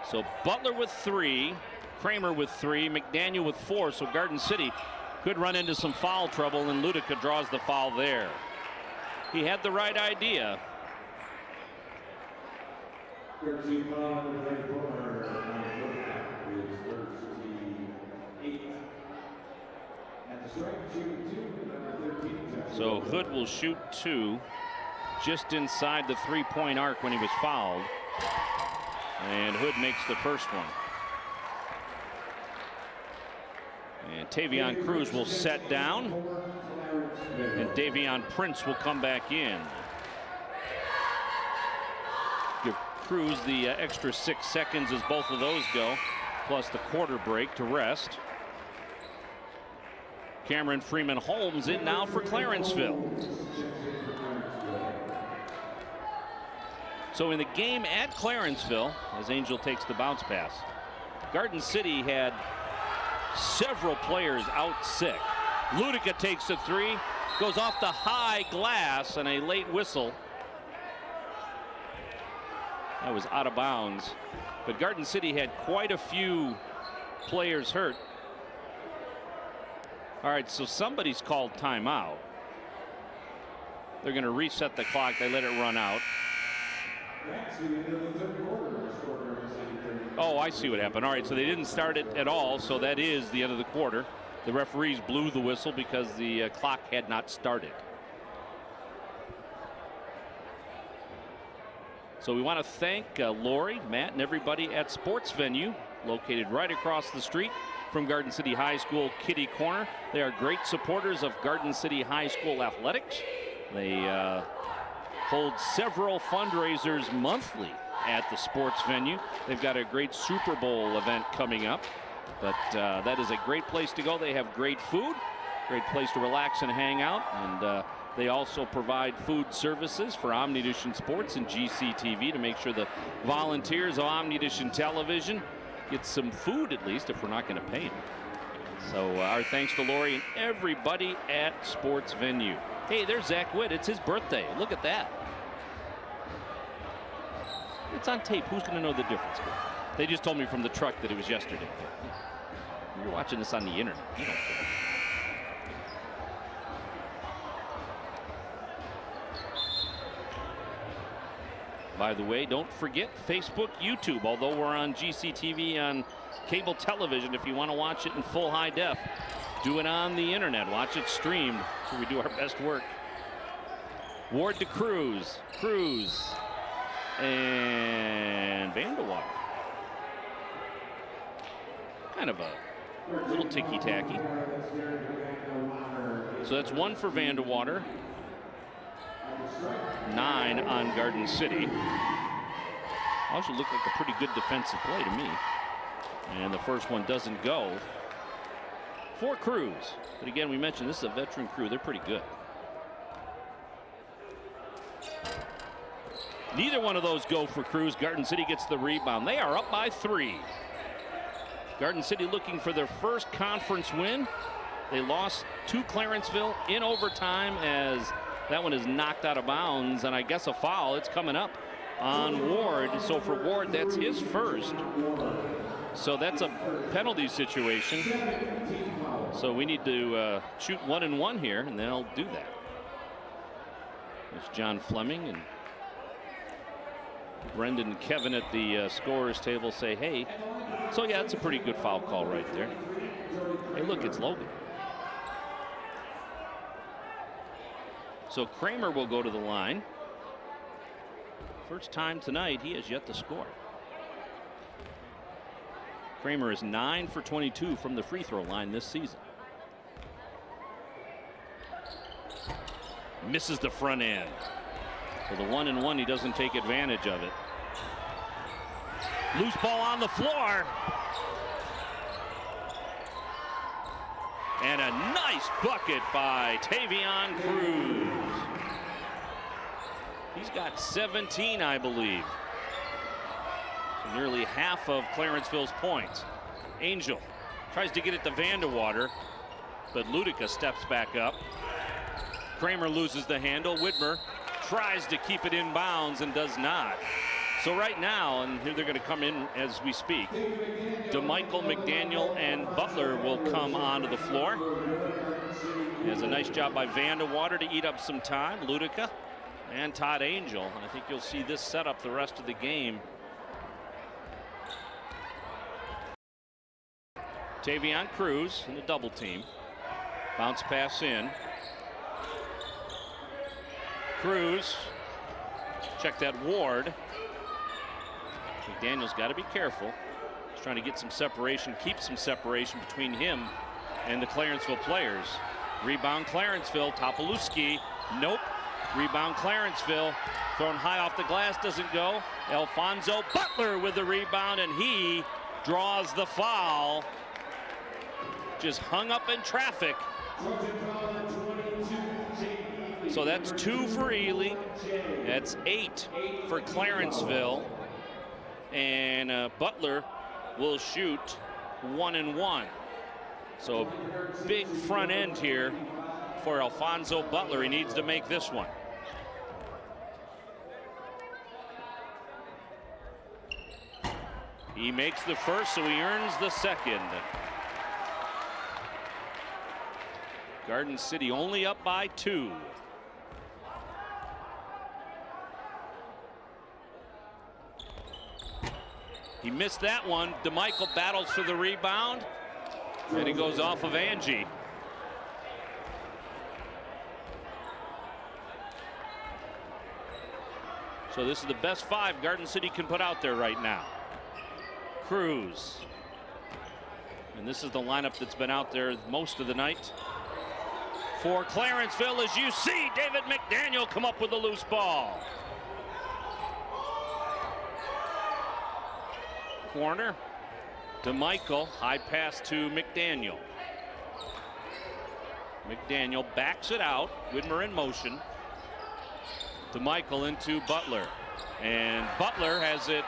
So Butler with 3, Kramer with 3, McDaniel with 4. So Garden City could run into some foul trouble, and Ludica draws the foul there. He had the right idea. So Hood will shoot 2 just inside the 3-point arc when he was fouled. And Hood makes the first one. And Tavion Cruz will set down. And Davion Prince will come back in. Give Cruz the extra 6 seconds as both of those go, plus the quarter break to rest. Cameron Freeman Holmes in now for Clarenceville. So in the game at Clarenceville, as Angel takes the bounce pass, Garden City had several players out sick. Ludica takes a 3, goes off the high glass, and a late whistle. That was out of bounds. But Garden City had quite a few players hurt. All right, so somebody's called timeout. They're going to reset the clock. They let it run out. Oh, I see what happened. All right, so they didn't start it at all, so that is the end of the quarter. The referees blew the whistle because the clock had not started. So we want to thank Lori, Matt, and everybody at Sports Venue, located right across the street from Garden City High School Kitty Corner. They are great supporters of Garden City High School athletics. They hold several fundraisers monthly at the Sports Venue. They've got a great Super Bowl event coming up, but that is a great place to go. They have great food, great place to relax and hang out, and they also provide food services for Omnidition Sports and GCTV to make sure the volunteers of Omnidition Television get some food, at least, if we're not going to pay them. So our thanks to Lori and everybody at Sports Venue. Hey, there's Zach Witt. It's his birthday. Look at that. It's on tape. Who's going to know the difference? They just told me from the truck that it was yesterday. You're watching this on the internet. You don't care. By the way, don't forget Facebook, YouTube. Although we're on GCTV on cable television, if you want to watch it in full high def, do it on the internet. Watch it streamed. We do our best work. Ward to Cruz. Cruz. And Vanderwater. Kind of a little ticky-tacky. So that's 1 for Vanderwater. 9 on Garden City. Also looked like a pretty good defensive play to me. And the first one doesn't go for Cruz. But again, we mentioned this is a veteran crew. They're pretty good. Neither one of those go for Cruz. Garden City gets the rebound. They are up by 3. Garden City looking for their first conference win They lost to Clarenceville in overtime as that one is knocked out of bounds, and I guess a foul. It's coming up on Ward. So for Ward, that's his first. So that's a penalty situation. So we need to shoot 1 and 1 here, and they'll do that. There's John Fleming and Brendan and Kevin at the scorer's table say, hey. So yeah, it's a pretty good foul call right there. Hey, look, it's Logan. So Kramer will go to the line. First time tonight, he has yet to score. Kramer is 9 for 22 from the free throw line this season. Misses the front end. For the 1 and 1, he doesn't take advantage of it. Loose ball on the floor. And a nice bucket by Tavion Cruz. He's got 17, I believe. So nearly half of Clarenceville's points. Angel tries to get it to Vandewater, but Ludica steps back up. Kramer loses the handle. Widmer tries to keep it in bounds and does not. So right now, and here they're going to come in as we speak, DeMichael, McDaniel, and Butler will come onto the floor. There's a nice job by Vandewater to eat up some time. Ludica and Todd Angel. And I think you'll see this set up the rest of the game. Tavion Cruz in the double team. Bounce pass in. Cruz, check that Ward. McDaniel's got to be careful. He's trying to get some separation, keep some separation between him and the Clarenceville players. Rebound Clarenceville, Topolewski, nope. Rebound Clarenceville, thrown high off the glass, doesn't go. Alfonso Butler with the rebound, and he draws the foul. Just hung up in traffic. So that's 2 for Ely. That's 8 for Clarenceville. And Butler will shoot 1 and 1. So big front end here for Alfonso Butler. He needs to make this one. He makes the first, so he earns the second. Garden City only up by 2. He missed that one. DeMichael battles for the rebound, and he goes off of Angie. So this is the best 5 Garden City can put out there right now. Cruz. And this is the lineup that's been out there most of the night. For Clarenceville, as you see, David McDaniel come up with a loose ball. Corner. DeMichael, high pass to McDaniel. McDaniel backs it out. Widmer in motion. DeMichael into Butler. And Butler has it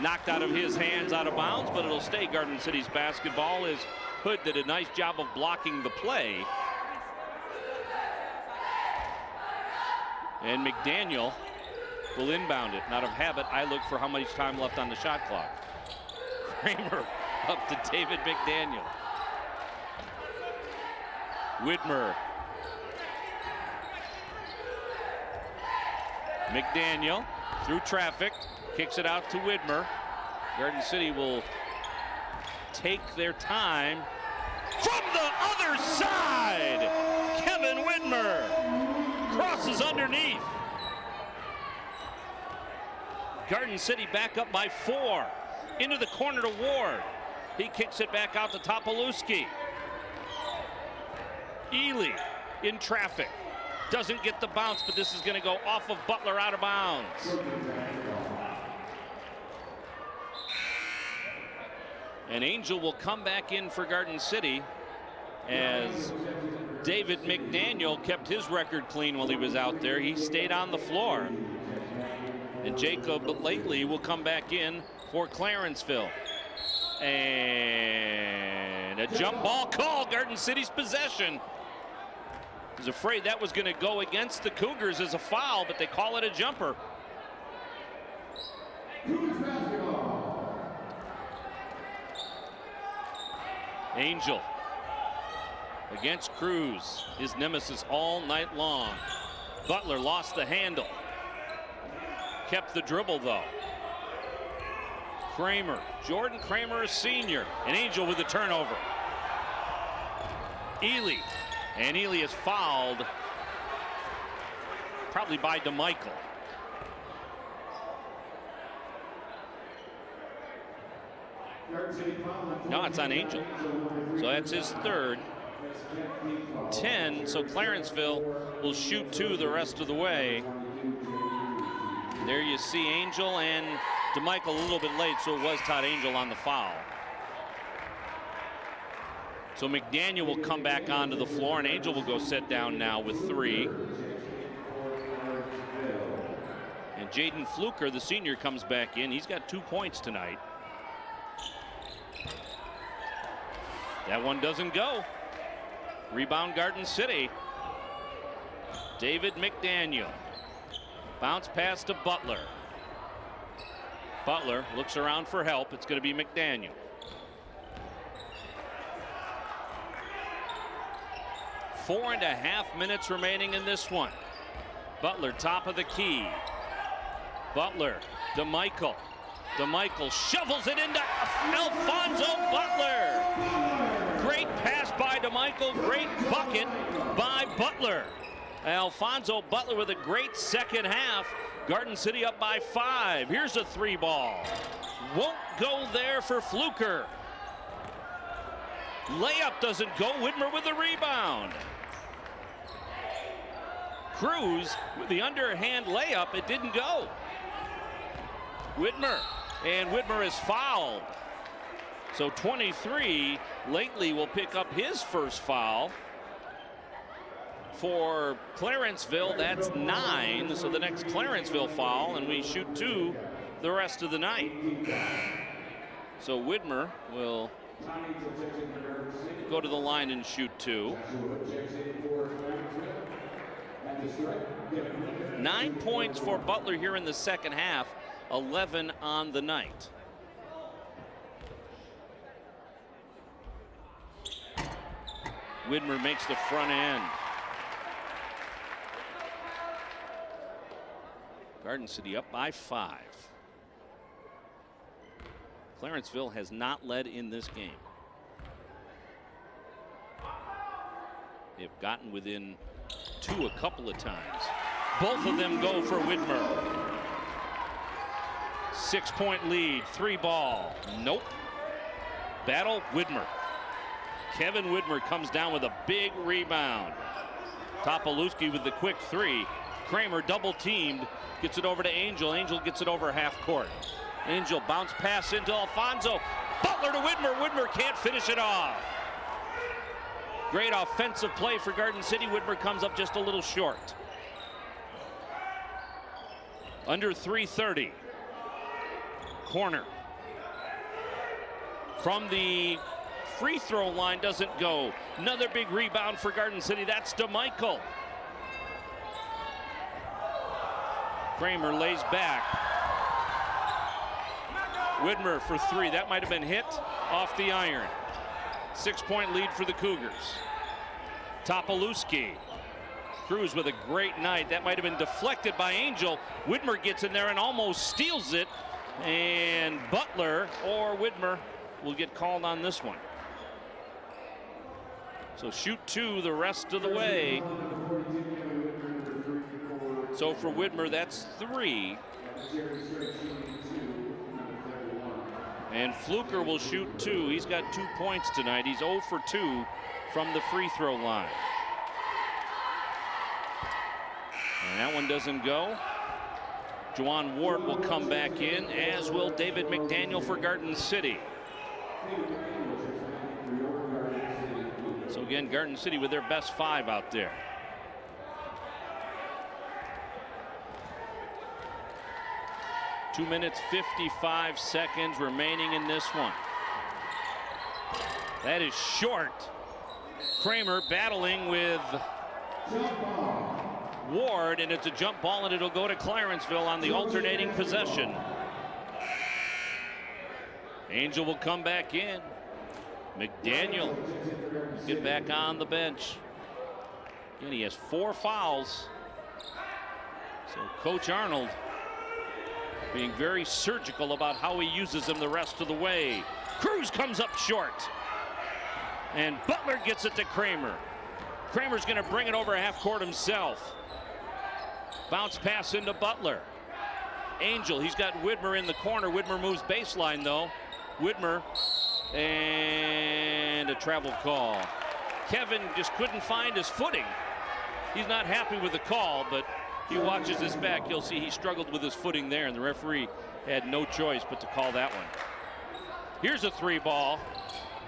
knocked out of his hands, out of bounds, but it'll stay Garden City's basketball as Hood did a nice job of blocking the play. And McDaniel will inbound it. And out of habit, I look for how much time left on the shot clock. Kramer up to David McDaniel. Widmer. McDaniel through traffic, kicks it out to Widmer. Garden City will take their time. From the other side, Kevin Widmer crosses underneath. Garden City back up by 4. Into the corner to Ward. He kicks it back out to Topolewski. Ely in traffic. Doesn't get the bounce, but this is going to go off of Butler, out of bounds. And Angel will come back in for Garden City as David McDaniel kept his record clean while he was out there. He stayed on the floor. And Jacob Lately will come back in for Clarenceville. And A jump ball call, Garden City's possession. Was afraid that was going to go against the Cougars as a foul, but they call it a jumper. Angel against Cruz, his nemesis all night long. Butler lost the handle. Kept the dribble though. Kramer, Jordan Kramer, a senior. And Angel with the turnover. Ely. And Ely is fouled. Probably by DeMichael. No, it's on Angel. So that's his third. 10, so Clarenceville will shoot 2 the rest of the way. There you see Angel and DeMichael a little bit late, so it was Todd Angel on the foul. So McDaniel will come back onto the floor, and Angel will go sit down now with 3. And Jaden Fluker, the senior, comes back in. He's got 2 points tonight. That one doesn't go. Rebound Garden City. David McDaniel. Bounce pass to Butler. Butler looks around for help. It's going to be McDaniel. Four and a half minutes remaining in this one. Butler top of the key. Butler, DeMichael. DeMichael shovels it into Alfonso Butler. Great pass by DeMichael, great bucket by Butler. Alfonso Butler with a great second half. Garden City up by 5. Here's a 3 ball. Won't go there for Fluker. Layup doesn't go. Whitmer with the rebound. Cruz with the underhand layup. It didn't go. Whitmer. And Whitmer is fouled. So 23, Lately will pick up his first foul. For Clarenceville, that's 9. So the next Clarenceville foul, and we shoot 2 the rest of the night. So Whitmer will go to the line and shoot 2. 9 points for Butler here in the second half, 11 on the night. Whitmer makes the front end. Garden City up by 5. Clarenceville has not led in this game. They've gotten within 2 a couple of times. Both of them go for Whitmer. 6-point lead, 3 ball. Nope. Battle Whitmer. Kevin Whitmer comes down with a big rebound. Topolewski with the quick 3. Kramer double teamed, gets it over to Angel. Angel gets it over half court. Angel bounce pass into Alfonso. Butler to Whitmer. Whitmer can't finish it off. Great offensive play for Garden City. Whitmer comes up just a little short. Under 3:30. Corner. From the free throw line, doesn't go. Another big rebound for Garden City. That's DeMichael. Kramer lays back. Whitmer for 3. That might have been hit off the iron. 6-point lead for the Cougars. Topolewski. Cruz with a great night. That might have been deflected by Angel. Whitmer gets in there and almost steals it. And Butler or Whitmer will get called on this one. So shoot 2 the rest of the way. So for Whitmer, that's 3. And Fluker will shoot 2. He's got 2 points tonight. He's 0 for 2 from the free throw line. And that one doesn't go. Juwan Ward will come back in, as will David McDaniel for Garden City. So again, Garden City with their best 5 out there. .2 minutes, 55 seconds remaining in this one. That is short. Kramer battling with Ward, and it's a jump ball, and it'll go to Clarenceville on the alternating possession. Angel will come back in. McDaniel get back on the bench. Again, he has 4 fouls. So Coach Arnold being very surgical about how he uses them the rest of the way. Cruz comes up short. And Butler gets it to Kramer. Kramer's going to bring it over half court himself. Bounce pass into Butler. Angel, he's got Widmer in the corner. Widmer moves baseline though. Widmer, and a travel call. Kevin just couldn't find his footing. He's not happy with the call, but he watches his back. You'll see he struggled with his footing there, and the referee had no choice but to call that one. Here's a 3 ball.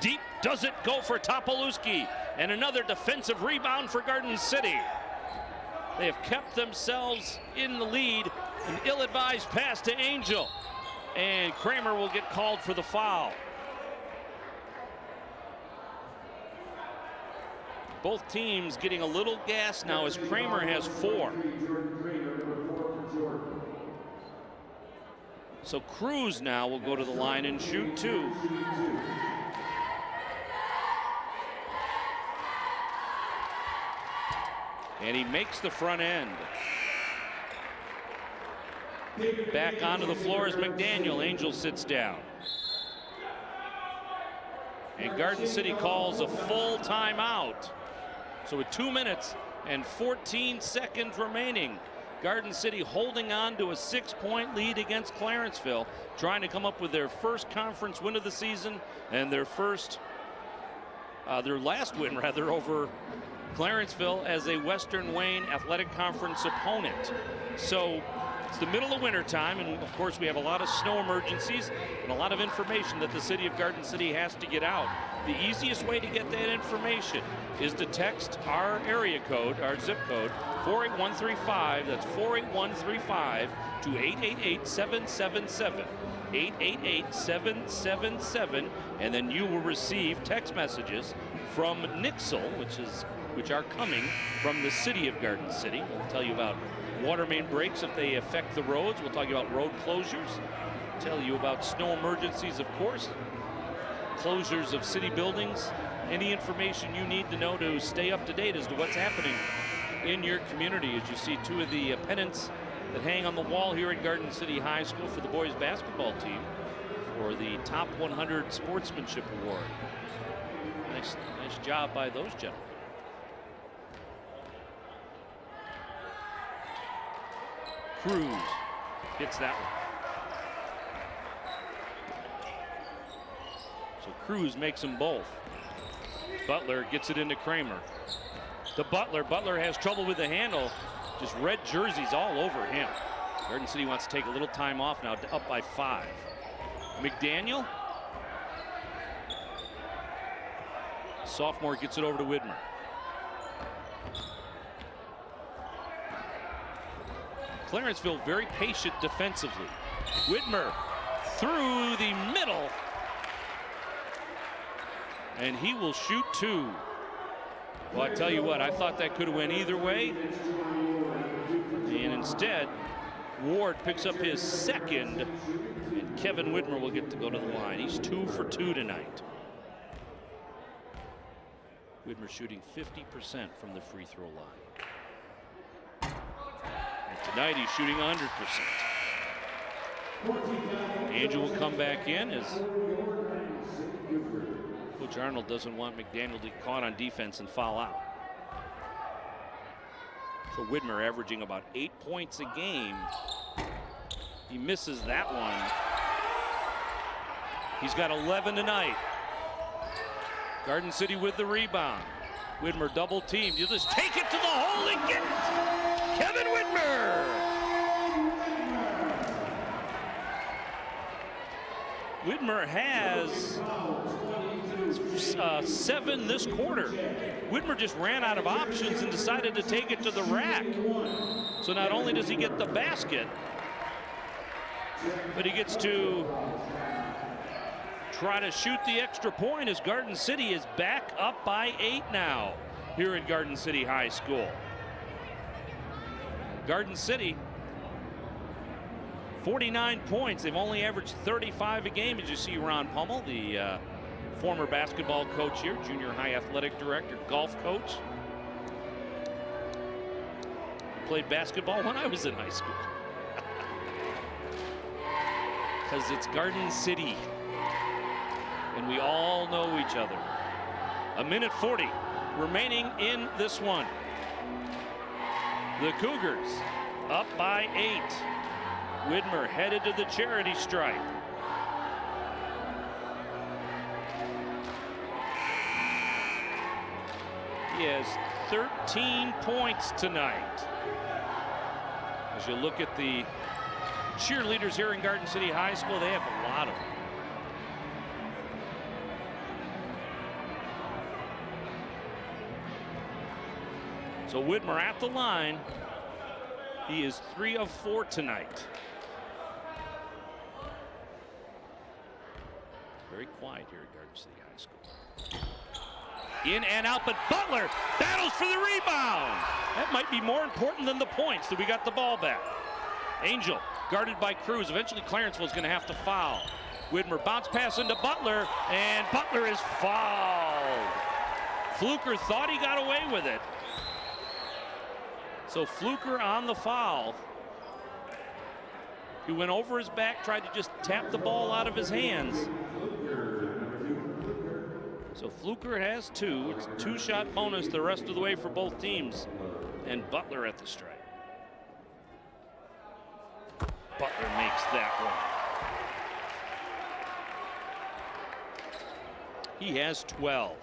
Deep doesn't go for Topolewski, and another defensive rebound for Garden City. They have kept themselves in the lead. An ill-advised pass to Angel, and Kramer will get called for the foul. Both teams getting a little gas now as Kramer has 4. So Cruz now will go to the line and shoot 2. And he makes the front end. Back onto the floor is McDaniel. Angel sits down. And Garden City calls a full timeout. So with 2 minutes and 14 seconds remaining, Garden City holding on to a 6-point lead against Clarenceville, trying to come up with their first conference win of the season and their last win rather over Clarenceville as a Western Wayne Athletic Conference opponent. So it's the middle of winter time, and of course we have a lot of snow emergencies and a lot of information that the city of Garden City has to get out. The easiest way to get that information is to text our area code, our zip code, 48135. That's 48135 to 888-777. 888-777, and then you will receive text messages from Nixle, which are coming from the city of Garden City. We'll tell you about water main breaks if they affect the roads. We'll talk about road closures. Tell you about snow emergencies, of course. Closures of city buildings. Any information you need to know to stay up to date as to what's happening in your community. As you see 2 of the pennants that hang on the wall here at Garden City High School for the boys basketball team for the Top 100 Sportsmanship Award. Nice job by those gentlemen. Cruz hits that one. So Cruz makes them both. Butler gets it into Kramer. To Butler. Butler has trouble with the handle. Just red jerseys all over him. Garden City wants to take a little time off now, up by 5. McDaniel. Sophomore gets it over to Widmer. Clarenceville very patient defensively. Widmer through the middle. And he will shoot 2. Well, I tell you what, I thought that could have went either way. And instead, Ward picks up his second. And Kevin Widmer will get to go to the line. He's 2 for 2 tonight. Widmer shooting 50% from the free throw line. And tonight he's shooting 100%. Angel will come back in as Coach Arnold doesn't want McDaniel to get caught on defense and foul out. So Widmer averaging about 8 points a game. He misses that one. He's got 11 tonight. Garden City with the rebound. Widmer double teamed. You'll just take it to the hole and get it. Kevin Widmer. Widmer has 7 this quarter. Widmer just ran out of options and decided to take it to the rack. So not only does he get the basket, but he gets to try to shoot the extra point as Garden City is back up by 8 now here at Garden City High School. Garden City, 49 points. They've only averaged 35 a game, as you see Ron Pummel, the former basketball coach here, junior high athletic director, golf coach. Played basketball when I was in high school. Because it's Garden City. And we all know each other. 1:40 remaining in this one. The Cougars up by 8. Widmer headed to the charity stripe. He has 13 points tonight. As you look at the cheerleaders here in Garden City High School, they have a lot of them. So Widmer at the line. He is 3 of 4 tonight. Very quiet here at Garden City High School. In and out, but Butler battles for the rebound. That might be more important than the points that we got the ball back. Angel guarded by Cruz. Eventually Clarenceville is going to have to foul. Widmer bounce pass into Butler, and Butler is fouled. Fluker thought he got away with it. So Fluker on the foul. He went over his back, tried to just tap the ball out of his hands. So Fluker has 2. It's a 2-shot bonus the rest of the way for both teams. And Butler at the stripe. Butler makes that one. He has 12.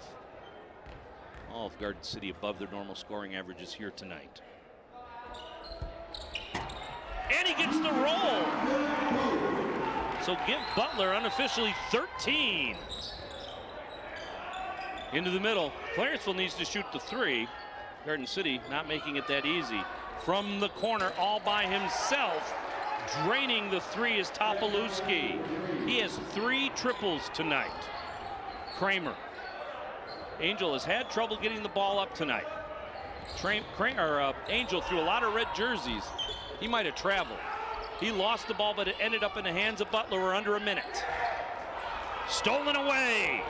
All of Garden City above their normal scoring averages here tonight. And he gets the roll. So give Butler unofficially 13. Into the middle. Clarenceville needs to shoot the 3. Garden City not making it that easy. From the corner all by himself. Draining the 3 is Topolewski. He has 3 triples tonight. Kramer. Angel has had trouble getting the ball up tonight. Angel threw a lot of red jerseys. He might have traveled. He lost the ball, but it ended up in the hands of Butler. We're under a minute. Stolen away.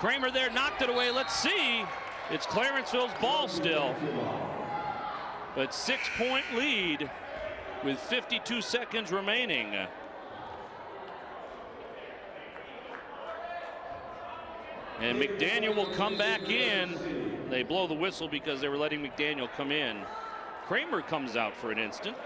Kramer there, knocked it away. Let's see. It's Clarenceville's ball still. But 6-point lead with 52 seconds remaining. And McDaniel will come back in. They blow the whistle because they were letting McDaniel come in. Kramer comes out for an instant.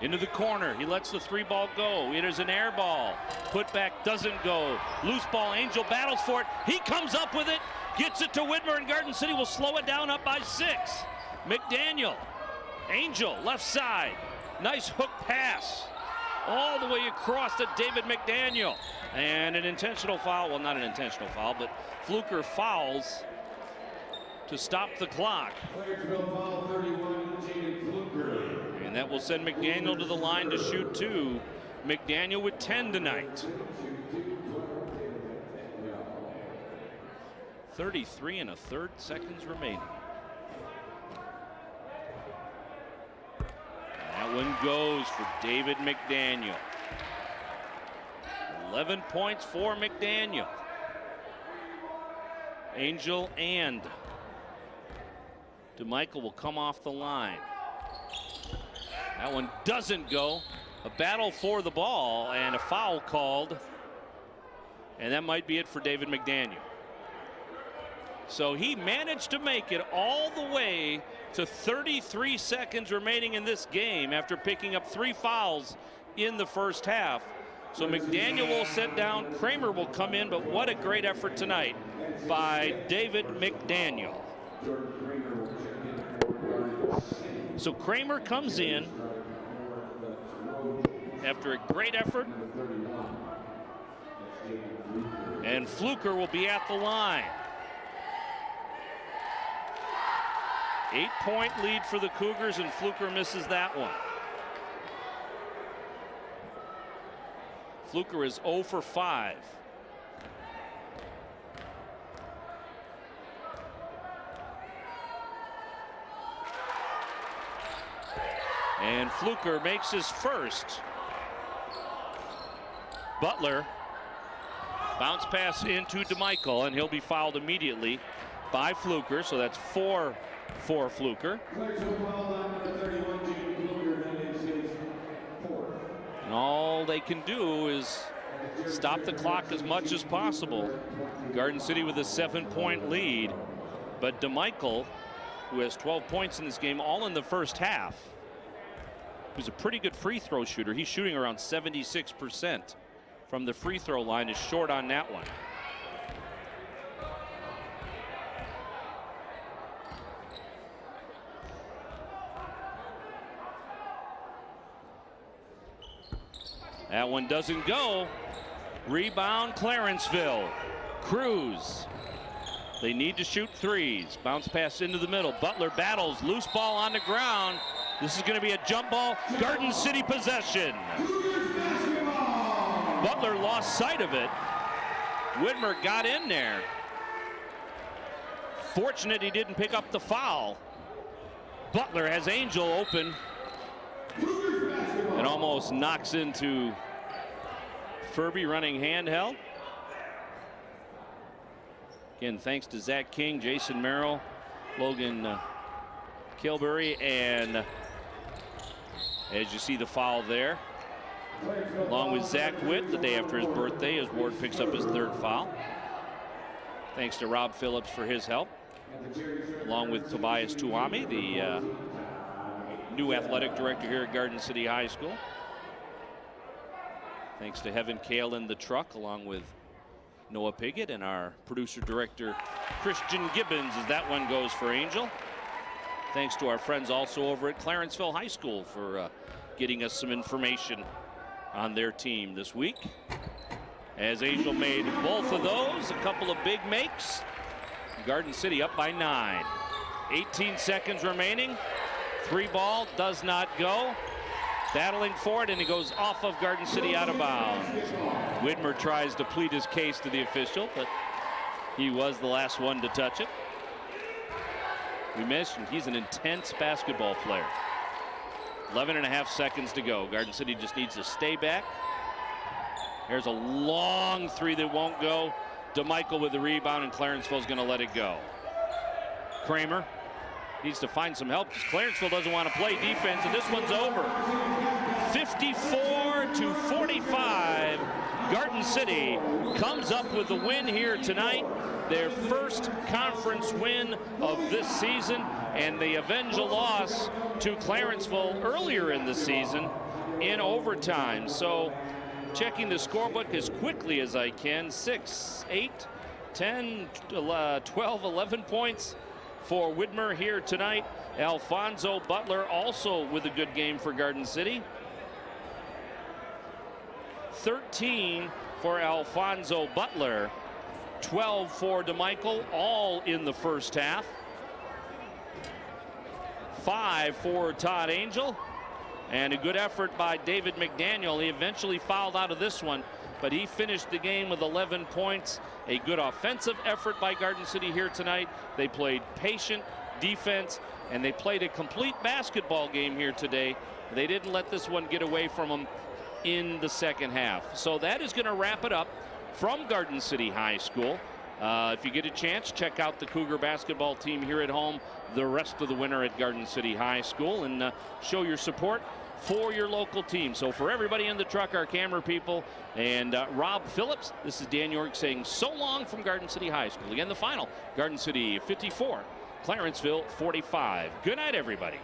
Into the corner, he lets the 3-ball go. It is an air ball. Put back doesn't go. Loose ball, Angel battles for it. He comes up with it, gets it to Widmer, and Garden City will slow it down up by 6. McDaniel, Angel, left side. Nice hook pass. All the way across to David McDaniel. And an intentional foul, well, not an intentional foul, but Fluker fouls to stop the clock. And that will send McDaniel to the line to shoot 2. McDaniel with 10 tonight. 33 1/3 seconds remaining. That one goes for David McDaniel. 11 points for McDaniel. Angel and DeMichael will come off the line. That one doesn't go. A battle for the ball and a foul called. And that might be it for David McDaniel. So he managed to make it all the way to 33 seconds remaining in this game after picking up 3 fouls in the first half. So McDaniel will sit down, Kramer will come in, but what a great effort tonight by David McDaniel. So Kramer comes in after a great effort, and Fluker will be at the line. 8-point lead for the Cougars, and Fluker misses that one. Fluker is 0 for 5. And Fluker makes his first. Butler, bounce pass into DeMichael, and he'll be fouled immediately by Fluker, so that's 4 for Fluker. And all they can do is stop the clock as much as possible. Garden City with a 7-point lead, but DeMichael, who has 12 points in this game, all in the first half, who's a pretty good free throw shooter. He's shooting around 76% from the free throw line, is short on that one. That one doesn't go. Rebound, Clarenceville. Cruz. They need to shoot threes. Bounce pass into the middle. Butler battles. Loose ball on the ground. This is going to be a jump ball. Garden City possession. Butler lost sight of it. Widmer got in there. Fortunate he didn't pick up the foul. Butler has Angel open and almost knocks into Furby running handheld. Again, thanks to Zach King, Jason Merrill, Logan Kilbury, and as you see the foul there, along with Zach Witt, the day after his birthday, as Ward picks up his 3rd foul. Thanks to Rob Phillips for his help, along with Tobias Tuami, the new athletic director here at Garden City High School. Thanks to Heaven Kalen, the truck, along with Noah Piggott and our producer director Christian Gibbons, as that one goes for Angel. Thanks to our friends also over at Clarenceville High School for getting us some information on their team this week. As Angel made both of those, a couple of big makes. Garden City up by 9. 18 seconds remaining. 3 ball does not go. Battling for it, and it goes off of Garden City, out of bounds. Widmer tries to plead his case to the official, but he was the last one to touch it. We mentioned he's an intense basketball player. 11.5 seconds to go. Garden City just needs to stay back. There's a long 3 that won't go. DeMichael with the rebound, and Clarenceville's going to let it go. Kramer needs to find some help because Clarenceville doesn't want to play defense, and this one's over. 54-45. Garden City comes up with the win here tonight. Their first conference win of this season, and they avenge a loss to Clarenceville earlier in the season in overtime. So checking the scorebook as quickly as I can. 6, 8, 10, 12, 11 points for Widmer here tonight. Alfonso Butler also with a good game for Garden City. 13 for Alfonso Butler. 12 for DeMichael, all in the first half. 5 for Todd Angel. And a good effort by David McDaniel. He eventually fouled out of this one, but he finished the game with 11 points. A good offensive effort by Garden City here tonight. They played patient defense, and they played a complete basketball game here today. They didn't let this one get away from them in the second half. So that is going to wrap it up from Garden City High School. If you get a chance, check out the Cougar basketball team here at home the rest of the winter at Garden City High School, and show your support for your local team. So for everybody in the truck, our camera people, and Rob Phillips, this is Dan York saying so long from Garden City High School. Again, the final, Garden City 54, Clarenceville 45. Good night, everybody.